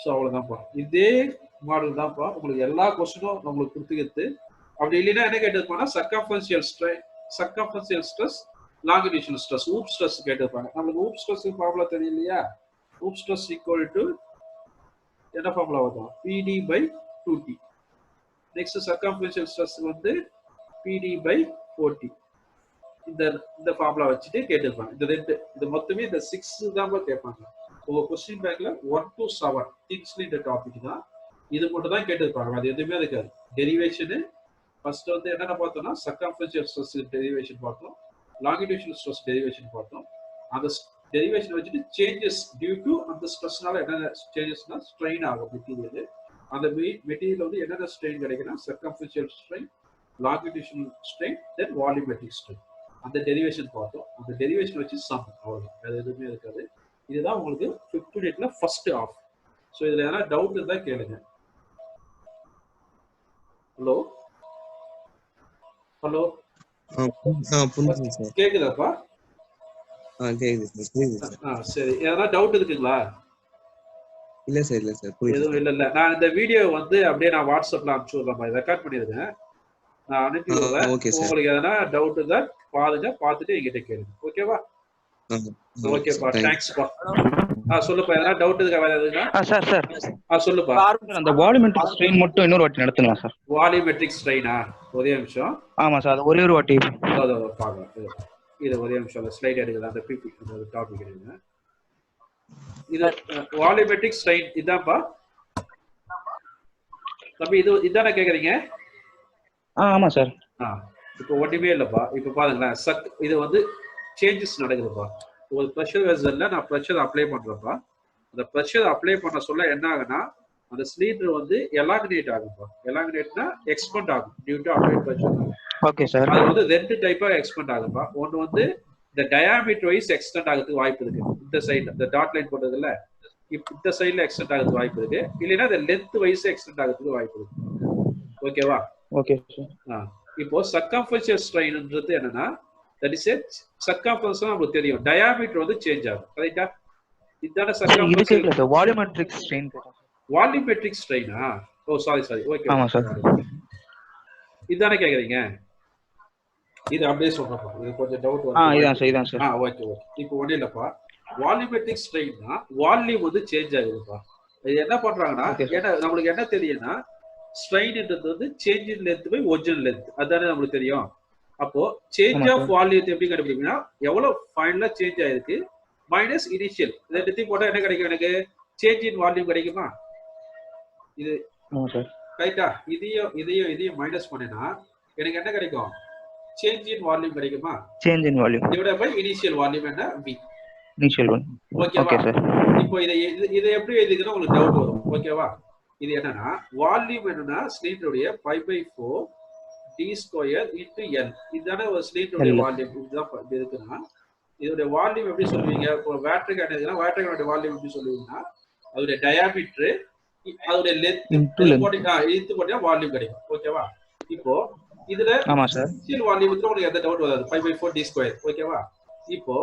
Speaker 1: So அவ்வளோதான்ப்பா. இதே மாடல் தான்ப்பா உங்களுக்கு எல்லா கொஸ்டினும் நம்மளுக்கு கொடுத்துக்கிறது. அப்படி இல்லைன்னா என்ன கேட்டிருப்பாங்கன்னா circumferential stress longitudinal stress hoop stress கேட்டிருப்பாங்க. நம்மளுக்கு ஊப் ஸ்ட்ரெஸ் ஃபார்முலா தெரியும் இல்லையா, ஊப் ஸ்ட்ரெஸ் ஈக்குவல் டு என்ன ஃபார்முலா வரும் PD by 2T. Next circumferential stress வந்து PD by 4T. இந்த ஃபார்முலா வச்சுட்டு கேட்டிருப்பாங்க. இந்த ரெண்டு இது மொத்தமே இந்த 6 தான் கேட்பாங்க உங்க கொஸ்டின் பேங்க்ல 1 to 7 திங்ஸ்ல இந்த டாபிக் தான். இது மட்டும் தான் கேட்டிருப்பாங்க, அது எதுவுமே இருக்காது. டெரிவேஷனு ஃபர்ஸ்ட் வந்து என்னென்ன பார்த்தோம்னா சர்கம்ஃபரன்ஷியல் ஸ்ட்ரெஸ் டெரிவேஷன் பார்த்தோம், லாங்கிடியூஷனல் ஸ்ட்ரெஸ் டெரிவேஷன் பார்த்தோம். அந்த டெரிவேஷன் வச்சுட்டு சேஞ்சஸ் டியூ டு அந்த ஸ்ட்ரெஸ்னால என்னென்ன சேஞ்சஸ்னா ஸ்ட்ரெயின் ஆகும் மெட்டீரியல். அந்த மெட்டீரியல் வந்து என்னென்ன ஸ்ட்ரெயின் கிடைக்குன்னா சர்கம்ஃபரன்ஷியல் ஸ்ட்ரெயின், லாங்கிடியூஷனல் ஸ்ட்ரெயின், தென் வால்யூமெட்ரிக் ஸ்ட்ரெயின். அந்த டெரிவேஷன் பார்த்தோம். அந்த டெரிவேஷன் வச்சு சம் அவ்வளோதான், வேற எதுவுமே இருக்காது. இதுதான் உங்களுக்கு 5th unitல ஃபர்ஸ்ட் ஆஃப். ஸோ இதுல ஏதாவது டவுட் இருந்தா கேளுங்க. ஹலோ ஹலோ கேக்குதாப்பா? சரி, ஏதாவது டவுட் இருக்குங்களா?
Speaker 2: இல்ல சார்
Speaker 1: எதுவும் இல்ல. நான் இந்த வீடியோ வந்து அப்படியே நான் வாட்ஸ்அப்ல அனுப்பிச்சு விடுறேன், ரெக்கார்ட் பண்ணிருக்கேன், நான் அனுப்பி விடுறேன். உங்களுக்கு எதனா டவுட் இருந்தா பாருங்க, பார்த்துட்டு என்கிட்ட கேளுங்க. ஓகேவா? ஓகேப்பா, தேங்க்ஸ்ப்பா. சொல்லுப்பா, எதனா டவுட் இருக்கா? வேற எதுனா? சார் சொல்லுப்பா.
Speaker 3: அந்த வால்யூமெட்ரிக் ஸ்ட்ரெயின் மட்டும் இன்னொரு வாட்டி நடத்துங்களா சார்?
Speaker 1: வால்யூமெட்ரிக் ஸ்ட்ரெயினா? ஒரே நிமிஷம்.
Speaker 3: ஆமா சார், அது ஒரே ஒரு வாட்டி
Speaker 1: பார்க்கலாம். இது ஒரே நிமிஷம் ஸ்லைட் எடுக்குது, அந்த பிபி அந்த டாபிக் எடுங்க. இது வால்யூமெட்ரிக் ஸ்ட்ரெயின் இதான்ப்பா தம்பி, இதானே கேக்குறீங்க?
Speaker 3: ஆமா சார்.
Speaker 1: இப்போ ஒன்றுமே இல்லப்பா. இப்போ பாருங்களேன், இது வந்து சேஞ்சஸ் நடக்குதுப்பா. ஒரு ப்ரெஷர் வெசல்ல நான் ப்ரெஷர் அப்ளை பண்றேன்ப்பா. அந்த ப்ரெஷர் அப்ளை பண்ண சொல்ல என்ன ஆகுனா அந்த சிலிண்டர் வந்து எலாங்கினேட் ஆகும்பா. எலாங்கினேட்னா எக்ஸ்பெண்ட் ஆகும் due to applied pressure.
Speaker 3: Okay sir.
Speaker 1: அது வந்து ரெண்டு டைப்பா எக்ஸ்பெண்ட் ஆகும்பா. ஒன்று வந்து இந்த டயாமீட்டர் வைஸ் எக்ஸ்டெண்ட் ஆகிறதுக்கு வாய்ப்பு இருக்கு. இந்த சைடுல இந்த டாட் லைன் போட்டதுல இந்த சைடுல எக்ஸ்டெண்ட் ஆகிறதுக்கு வாய்ப்பு இருக்கு. இல்லைன்னா இந்த லென்த் வைஸ் எக்ஸ்டெண்ட் ஆகிறதுக்கு வாய்ப்பு இருக்கு. ஓகேவா?
Speaker 3: Okay sir.
Speaker 1: இப்போ சர்கம்ஃபரன்ஷியல் ஸ்ட்ரெயின்ன்றது என்னன்னா, தட் இஸ் சர்கம்ஃபரன்ஸ் நமக்கு தெரியும், டயாமீட்டர் வந்து சேஞ்ச் ஆகும். கரெக்டா? இதான
Speaker 3: சார் இது
Speaker 1: சர்க்கம்ஃபரன்ஸ்
Speaker 3: கேட்கல சார் வால்யூமெட்ரிக் ஸ்ட்ரெயின்
Speaker 1: வால்யூமெட்ரிக் ஸ்ட்ரெயினா ஓ சாரி ஓகே
Speaker 3: ஆமா சார்
Speaker 1: இதானே கேக்குறீங்க இது அப்படியே சொல்றேன் இது கொஞ்சம் டவுட்
Speaker 3: இதான் சார்
Speaker 1: ஓகே இப்போ ஒண்ணு இல்லப்பா வால்யூமெட்ரிக் ஸ்ட்ரெயின்னா வால்யூம் வந்து சேஞ்ச் ஆகுதுப்பா இது என்ன பண்றாங்கன்னா ஏன்னா நம்மளுக்கு என்ன தெரியும்னா ஸ்ட்ரெயின்ன்றது வந்து change in length by original length அதானே நம்மளுக்கு தெரியும் அப்போ சேஞ்ச் ஆஃப் வால்யூம் எப்படி கண்டுபிடிக்கணும்னா எவ்வளவு ஃபைனலா சேஞ்ச் ஆயிருக்கு மைனஸ் இனிஷியல் ரெண்டுத்தையும் போட்டா என்ன கிடைக்கும் எனக்கு சேஞ்ச் இன் வால்யூம் கிடைக்குமா இது ரைட்டா இதையும் மைனஸ் பண்ணினா எனக்கு என்ன கிடைக்கும் சேஞ்ச் இன் வால்யூம் கிடைக்குமா
Speaker 3: change in volume
Speaker 1: divided by initial volume என்ன v
Speaker 3: initial one okay sir
Speaker 1: இப்போ இதை எப்படி எழுதிக்கணும் உங்களுக்கு டவுட் வரும் ஓகேவா இது என்னன்னா வால்யூம் என்னன்னா சிலிண்டருடைய 5/4 d ஸ்கொயர் இன்டு l இதுதானே ஒரு சிலிண்டருடைய வால்யூம் இதுதான் இருக்குன்னா இதோட வால்யூம் எப்படி சொல்லுவீங்க இப்போ வாட்டர் கேன் இருக்குன்னா வாட்டர் கேனோட வால்யூம் எப்படி சொல்லுவீங்கன்னா அதோட டயாமீட்டர் அதோட லென்த் இழுத்து போட்டா வால்யூம் கிடைக்கும் ஓகேவா இப்போ இதுல இனிஷியல் வால்யூம் வந்து உங்களுக்கு எந்த டவுட் வராது 5/4 d ஸ்கொயர் ஓகேவா இப்போ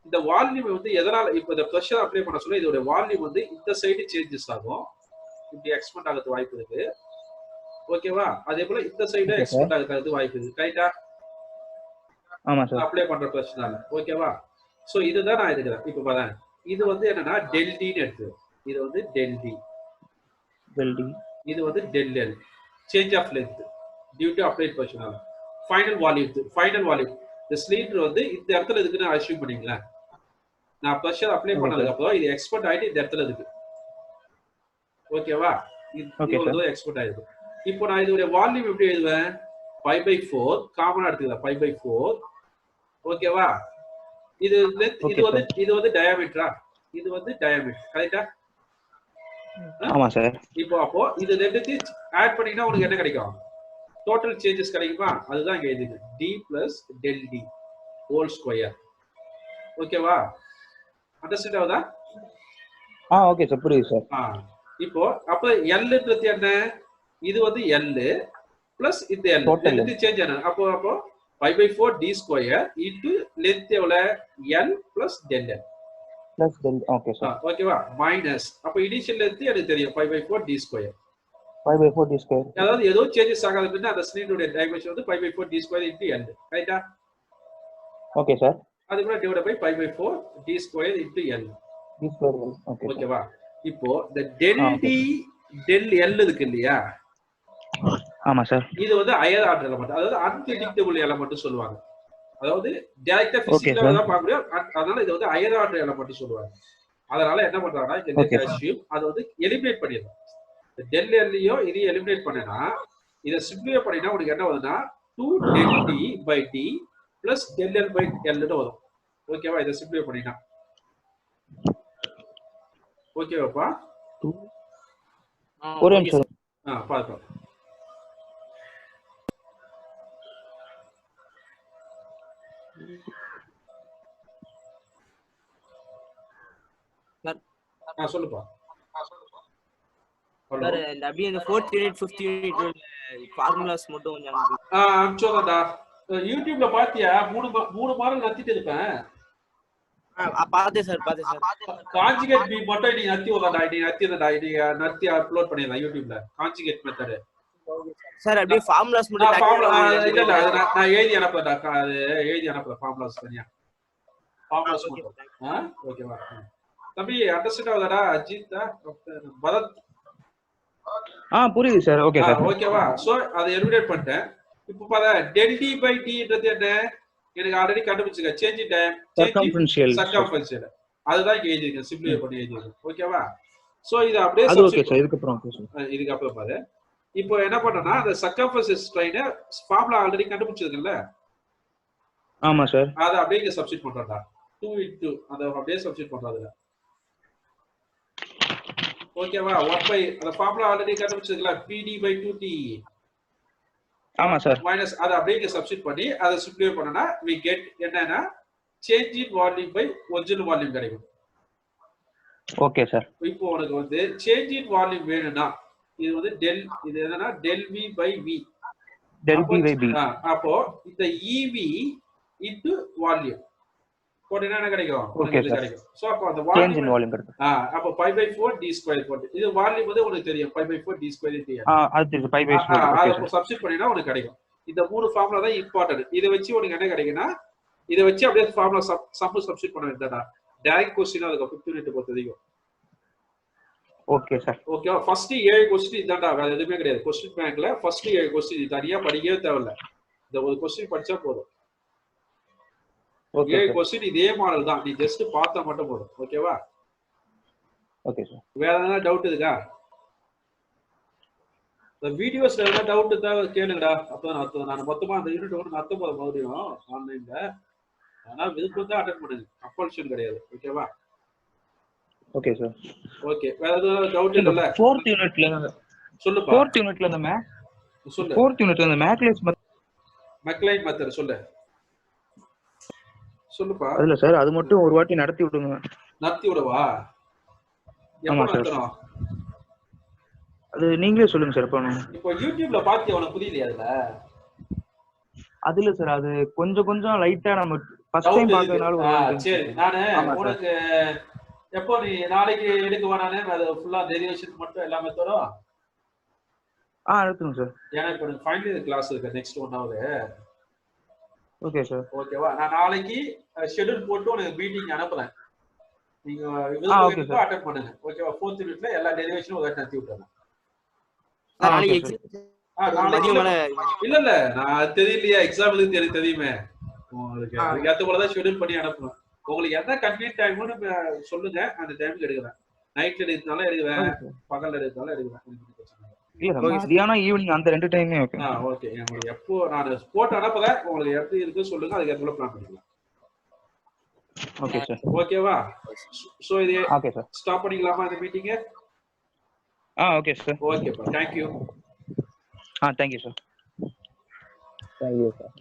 Speaker 1: இந்த வால்யூம் வந்து எதனால இப்போ இந்த பிரஷர் அப்ளை பண்ண சொல்ல இதோட வால்யூம் வந்து இந்த சைடு சேஞ்சஸ் ஆகும் இப்படி எக்ஸ்பெண்ட் ஆகிறது வாய்ப்பு இருக்கு ஓகேவா அதே போல இந்த சைடு எக்ஸ்பெண்ட் ஆகிறது வாய்ப்பு இருக்கு ரைட்டா
Speaker 3: ஆமா சார்
Speaker 1: அப்ளை பண்ற பிரஷர்னால ஓகேவா சோ இதுதான் நான் எடுக்கிறேன் இப்போ பாருங்க இது வந்து என்னன்னா del d ன்னு எடுத்து இது வந்து del d இது வந்து del l change of length due to applied பிரஷர்னால ஃபைனல் வால்யூம் இந்த சிலிண்டர் வந்து இந்த இடத்துல இருக்குன்னு அஸ்யூம் பண்ணீங்களா நான் பிரஷர் அப்ளை பண்ணதுக்கு அப்புறம் இது எக்ஸ்பெண்ட் ஆயிட்டு இந்த இடத்துல இருக்கு ஓகேவா இது எக்ஸ்பெண்ட் ஆயிருக்கு இப்போ நான் இதோட வால்யூம் எப்படி எழுதுவேன் 5/4 காமனா எடுத்துக்கலாம் 5/4 ஓகேவா இது வந்து டயாமீட்டரா இது வந்து டயாமீட்டர் கரெக்ட்டா
Speaker 3: ஆமா சார்
Speaker 1: இப்போ அப்போ இது ரெண்டுத்தையும் ஆட் பண்ணீங்கன்னா உங்களுக்கு என்ன கிடைக்கும் டோட்டல் சேஞ்சஸ் கிடைக்குமா அதுதான் இங்க எழுதுது d plus del d whole square ஓகேவா அண்டர்ஸ்டாண்ட் ஆகுதா
Speaker 3: ஓகே சார் புரியுது சார்
Speaker 1: இப்போ அப்ப l ன்றது என்ன இது வந்து l பிளஸ் இந்த l ரெண்டு சேஞ்ச் ஆன அப்போ 5/4 d ஸ்கொயர் இன்டு லென்த் எவ்வளவு l plus del l
Speaker 3: plus del okay sir
Speaker 1: ஓகேவா மைனஸ் அப்ப இனிஷியல் லென்த் எனக்கு தெரியும் 5/4 d ஸ்கொயர்
Speaker 3: 5/4 d ஸ்கொயர்
Speaker 1: அதாவது ஏதோ சேஞ்சஸ் ஆகாதுன்னா அந்த சிலிண்டருடைய டைமென்ஷன் வந்து 5/4 d ஸ்கொயர் இன்டு l ரைட்டா
Speaker 3: ஓகே சார்
Speaker 1: அதுக்கு divide by 5/4 d square into l
Speaker 3: d square okay
Speaker 1: ஓகேவா இப்போ இந்த del d del l இருக்கு இல்லையா
Speaker 3: ஆமா சார்
Speaker 1: இது வந்து ஹையர் ஆர்டர் எலிமெண்ட் அதாவது அன்பிரெடிக்டபிள் எலிமெண்ட் சொல்லுவாங்க அதாவது டைரக்டா பிசிக்கலா தான் பார்க்க முடியும் அதனால இது வந்து ஹையர் ஆர்டர் எலிமெண்ட் சொல்லுவாங்க அதனால என்ன பண்றாங்கன்னா இந்த கால்சியம் அது வந்து எலிமினேட் பண்ணிடலாம் del l-யோ இதையும் எலிமினேட் பண்ணனா இத சிம்பிளிஃபை பண்ணினா உங்களுக்கு என்ன வருதுன்னா 2 del d by d plus del l by l ன்னு வரும் ஓகேவா இத சிம்பிளிஃபை பண்ணினா ஓகேவாப்பா
Speaker 3: ஒரு நிமிஷம்
Speaker 1: பாருங்க சொல்லுப்பா
Speaker 4: சார் இந்த அப்படியே இந்த 4th unit 5th unit formulas மட்டும் கொஞ்சம்
Speaker 1: அனுப்பிச்சோடா யூடியூப்ல பாத்தியா மூணு மாடல் நத்திட்டு இருப்பேன்
Speaker 4: பார்த்தேன் சார்
Speaker 1: கான்ஜுகேட் பி மட்டும் நீ நத்தி அப்லோட் பண்ணிடலாம் யூடியூப்ல கான்ஜுகேட் மெத்தட்
Speaker 4: சார் அப்படியே ஃபார்முலாஸ் மட்டும்
Speaker 1: இல்ல நான் எழுதி அனுப்புறேன் ஃபார்முலாஸ் தனியா ஃபார்முலாஸ் மட்டும் ஓகேவா தம்பி அண்டர்ஸ்டாண்ட் ஆகுதாடா அஜித் பரத்
Speaker 3: புரியுது சார் ஓகே சார்
Speaker 1: ஓகேவா சோ அதை எலிமினேட் பண்ணிட்டேன் இப்போ பாரு del d by d ன்றது என்ன எனக்கு already கண்டுபிடிச்சிருக்க change in time circumferential அதுதான் இங்க எழுதிருக்கேன் சிம்பிளிஃபை பண்ணி எழுதிருக்கேன் ஓகேவா சோ இது அப்படியே
Speaker 3: அது ஓகே சார் இதுக்கு அப்புறம்
Speaker 1: பாரு இப்போ என்ன பண்ணனா அந்த சர்க்கம்ஃபரன்ஸ் ஸ்ட்ரெயின் ஃபார்முலா ஆல்ரெடி கண்டுபிடிச்சிருக்கல
Speaker 3: ஆமா சார்
Speaker 1: அத அப்படியே இங்க சப்ஸ்டிட் பண்றடா 2 into அத அப்படியே சப்ஸ்டிட் பண்றதுல ஓகேவா 1 by அந்த ஃபார்முலா ஆல்ரெடி கண்டுபிடிச்சிருக்கல pd by 2t
Speaker 3: ஆமா சார்
Speaker 1: மைனஸ் அத அப்படியே இங்க சப்ஸ்டிட் பண்ணி அத சிம்பிளிஃபை பண்ணனா we get என்னன்னா change in volume by original volume கிடைக்கும்
Speaker 3: ஓகே சார்
Speaker 1: இப்போ உங்களுக்கு வந்து change in volume வேணும்னா இது வந்து இது என்னன்னா del v by v
Speaker 3: del v by v
Speaker 1: அப்போ இந்த ev into volume போட்டீங்கன்னா என்ன கிடைக்கும்?
Speaker 3: Okay,
Speaker 1: இது
Speaker 3: sir.
Speaker 1: கிடைக்கும். சோ அப்ப அந்த
Speaker 3: சேஞ்ச் இன்
Speaker 1: வால்யூம்
Speaker 3: வால்யூம் கிடைக்கும்.
Speaker 1: அப்ப pi by 4 d square போட்டு இது வால்யூம் வந்து உங்களுக்கு தெரியும் pi by 4 d square dt.
Speaker 3: அது தெரியும் 5/4. ஓகே
Speaker 1: அதை
Speaker 3: சார்.
Speaker 1: சப்ஸ்டிட் பண்ணினா உனக்கு கிடைக்கும். இந்த மூணு ஃபார்முலா தான் இம்பார்ட்டன்ட். இதை வச்சு உனக்கு என்ன கிடைக்கும்னா இதை வச்சு அப்படியே ஃபார்முலா சம் சப்ஸ்டிட் பண்ண வேண்டியதா. டைரக்ட் क्वेश्चन அதுக்கு 15 மினிட் பொறுத்தவரைக்கும்.
Speaker 3: Okay sir.
Speaker 1: ஓகேவா? ஃபர்ஸ்ட் 7 क्वेश्चन இதான்டா, வேற எதுவுமே கிடையாது. क्वेश्चन பேங்க்ல ஃபர்ஸ்ட் 7 क्वेश्चन இது தனியா படிக்கவே தேவையில்ல. இந்த ஒரு क्वेश्चन படிச்சா போதும்.
Speaker 3: Okay
Speaker 1: 7
Speaker 3: sir.
Speaker 1: क्वेश्चन இதே மாடல் தான். நீ ஜஸ்ட் பார்த்தா மட்டும் போதும். ஓகேவா?
Speaker 3: Okay sir.
Speaker 1: வேற எதனா டவுட் இருக்கா? இந்த வீடியோஸ்ல எதனா டவுட் இருந்தா கேளுங்கடா. அப்ப நான் மொத்தமா அந்த யூனிட் ஒன்று நடத்த போற மறுபடியும் ஆன்லைன்ல. ஆனா விருப்பம் தான் அட்டெண்ட் பண்ணுங்க. கம்பல்ஷன் கிடையாது. ஓகேவா?
Speaker 3: Okay sir.
Speaker 1: ஓகே. வேற எதுவும் டவுட் இல்ல?
Speaker 3: 4th யூனிட்ல
Speaker 1: சொல்லுப்பா.
Speaker 3: 4th யூனிட்ல அந்த
Speaker 1: சொல்லு.
Speaker 3: 4th யூனிட்ல அந்த மேக்லேஸ்
Speaker 1: மெக்லைன் மெத்தட் சொல்லு. சொல்லுப்பா.
Speaker 3: அதுல சார் அது மட்டும் ஒரு வாட்டி நடத்தி விடுங்க.
Speaker 1: நடத்தி விடவா?
Speaker 3: ஆமா
Speaker 1: எப்ப
Speaker 3: சார்.
Speaker 1: நடத்தணும்?
Speaker 3: அது நீங்களே சொல்லுங்க சார்.
Speaker 1: இப்போ யூடியூப்ல பாத்தி உனக்கு புரியலையா அதுல?
Speaker 3: அதுல சார் அது கொஞ்சம் லைட்டா நம்ம ஃபர்ஸ்ட் டைம் பார்க்கறதுனால
Speaker 1: சரி நானு உனக்கு எப்போ நீ நாளைக்கு எடுக்கவா? நானே அது ஃபுல்லா டெரிவேஷன் மட்டும் எல்லாமே தரோம்.
Speaker 3: எடுத்துங்க சார்.
Speaker 1: ஏன்னா இப்போ எனக்கு ஃபைனல் இயர் கிளாஸ் இருக்கு நெக்ஸ்ட் 1 hour.
Speaker 3: Okay sir.
Speaker 1: ஓகேவா? நான் நாளைக்கு ஷெட்யூல் போட்டு உனக்கு மீட்டிங் அனுப்புறேன். நீங்க
Speaker 3: ஓகே
Speaker 1: அட்டெண்ட் பண்ணுங்க. ஓகேவா? 4th யூனிட்ல எல்லா டெரிவேஷனும் ஒரு நடத்தி விட்டுறேன்.
Speaker 4: நாளைக்கு
Speaker 1: இல்ல நான் தெரியலையா எக்ஸாம்பிளுக்கு தெரியுமே உங்களுக்கு. அதுக்கு ஏற்ற போலதான் ஷெட்யூல் பண்ணி அனுப்புறேன். உங்களுக்கு என்ன கன்வீனியன்ட் டைம்னு சொல்லுங்க, அந்த டைமுக்கு எடுக்கிறேன். நைட்ல எடுக்கிறதுனால எடுக்கிறேன், பகல்ல எடுக்கிறதுனால எடுக்கிறேன்.
Speaker 3: இல்ல மதியானா ஈவினிங் அந்த ரெண்டு டைமே ஓகே.
Speaker 1: ஓகே. உங்களுக்கு எப்போ நான் ஸ்போர்ட் அனுப்புறேன், உங்களுக்கு எப்படி இருக்கு சொல்லுங்க, அதுக்கு ஏற்ற பிளான் பண்ணிக்கலாம்.
Speaker 3: Okay sir.
Speaker 1: ஓகேவா? சோ இது
Speaker 3: ஓகே சார்.
Speaker 1: ஸ்டாப் பண்ணிக்கலாமா இந்த மீட்டிங்?
Speaker 3: Okay sir.
Speaker 1: ஓகேப்பா. Thank you.
Speaker 3: Thank you sir. Thank you sir.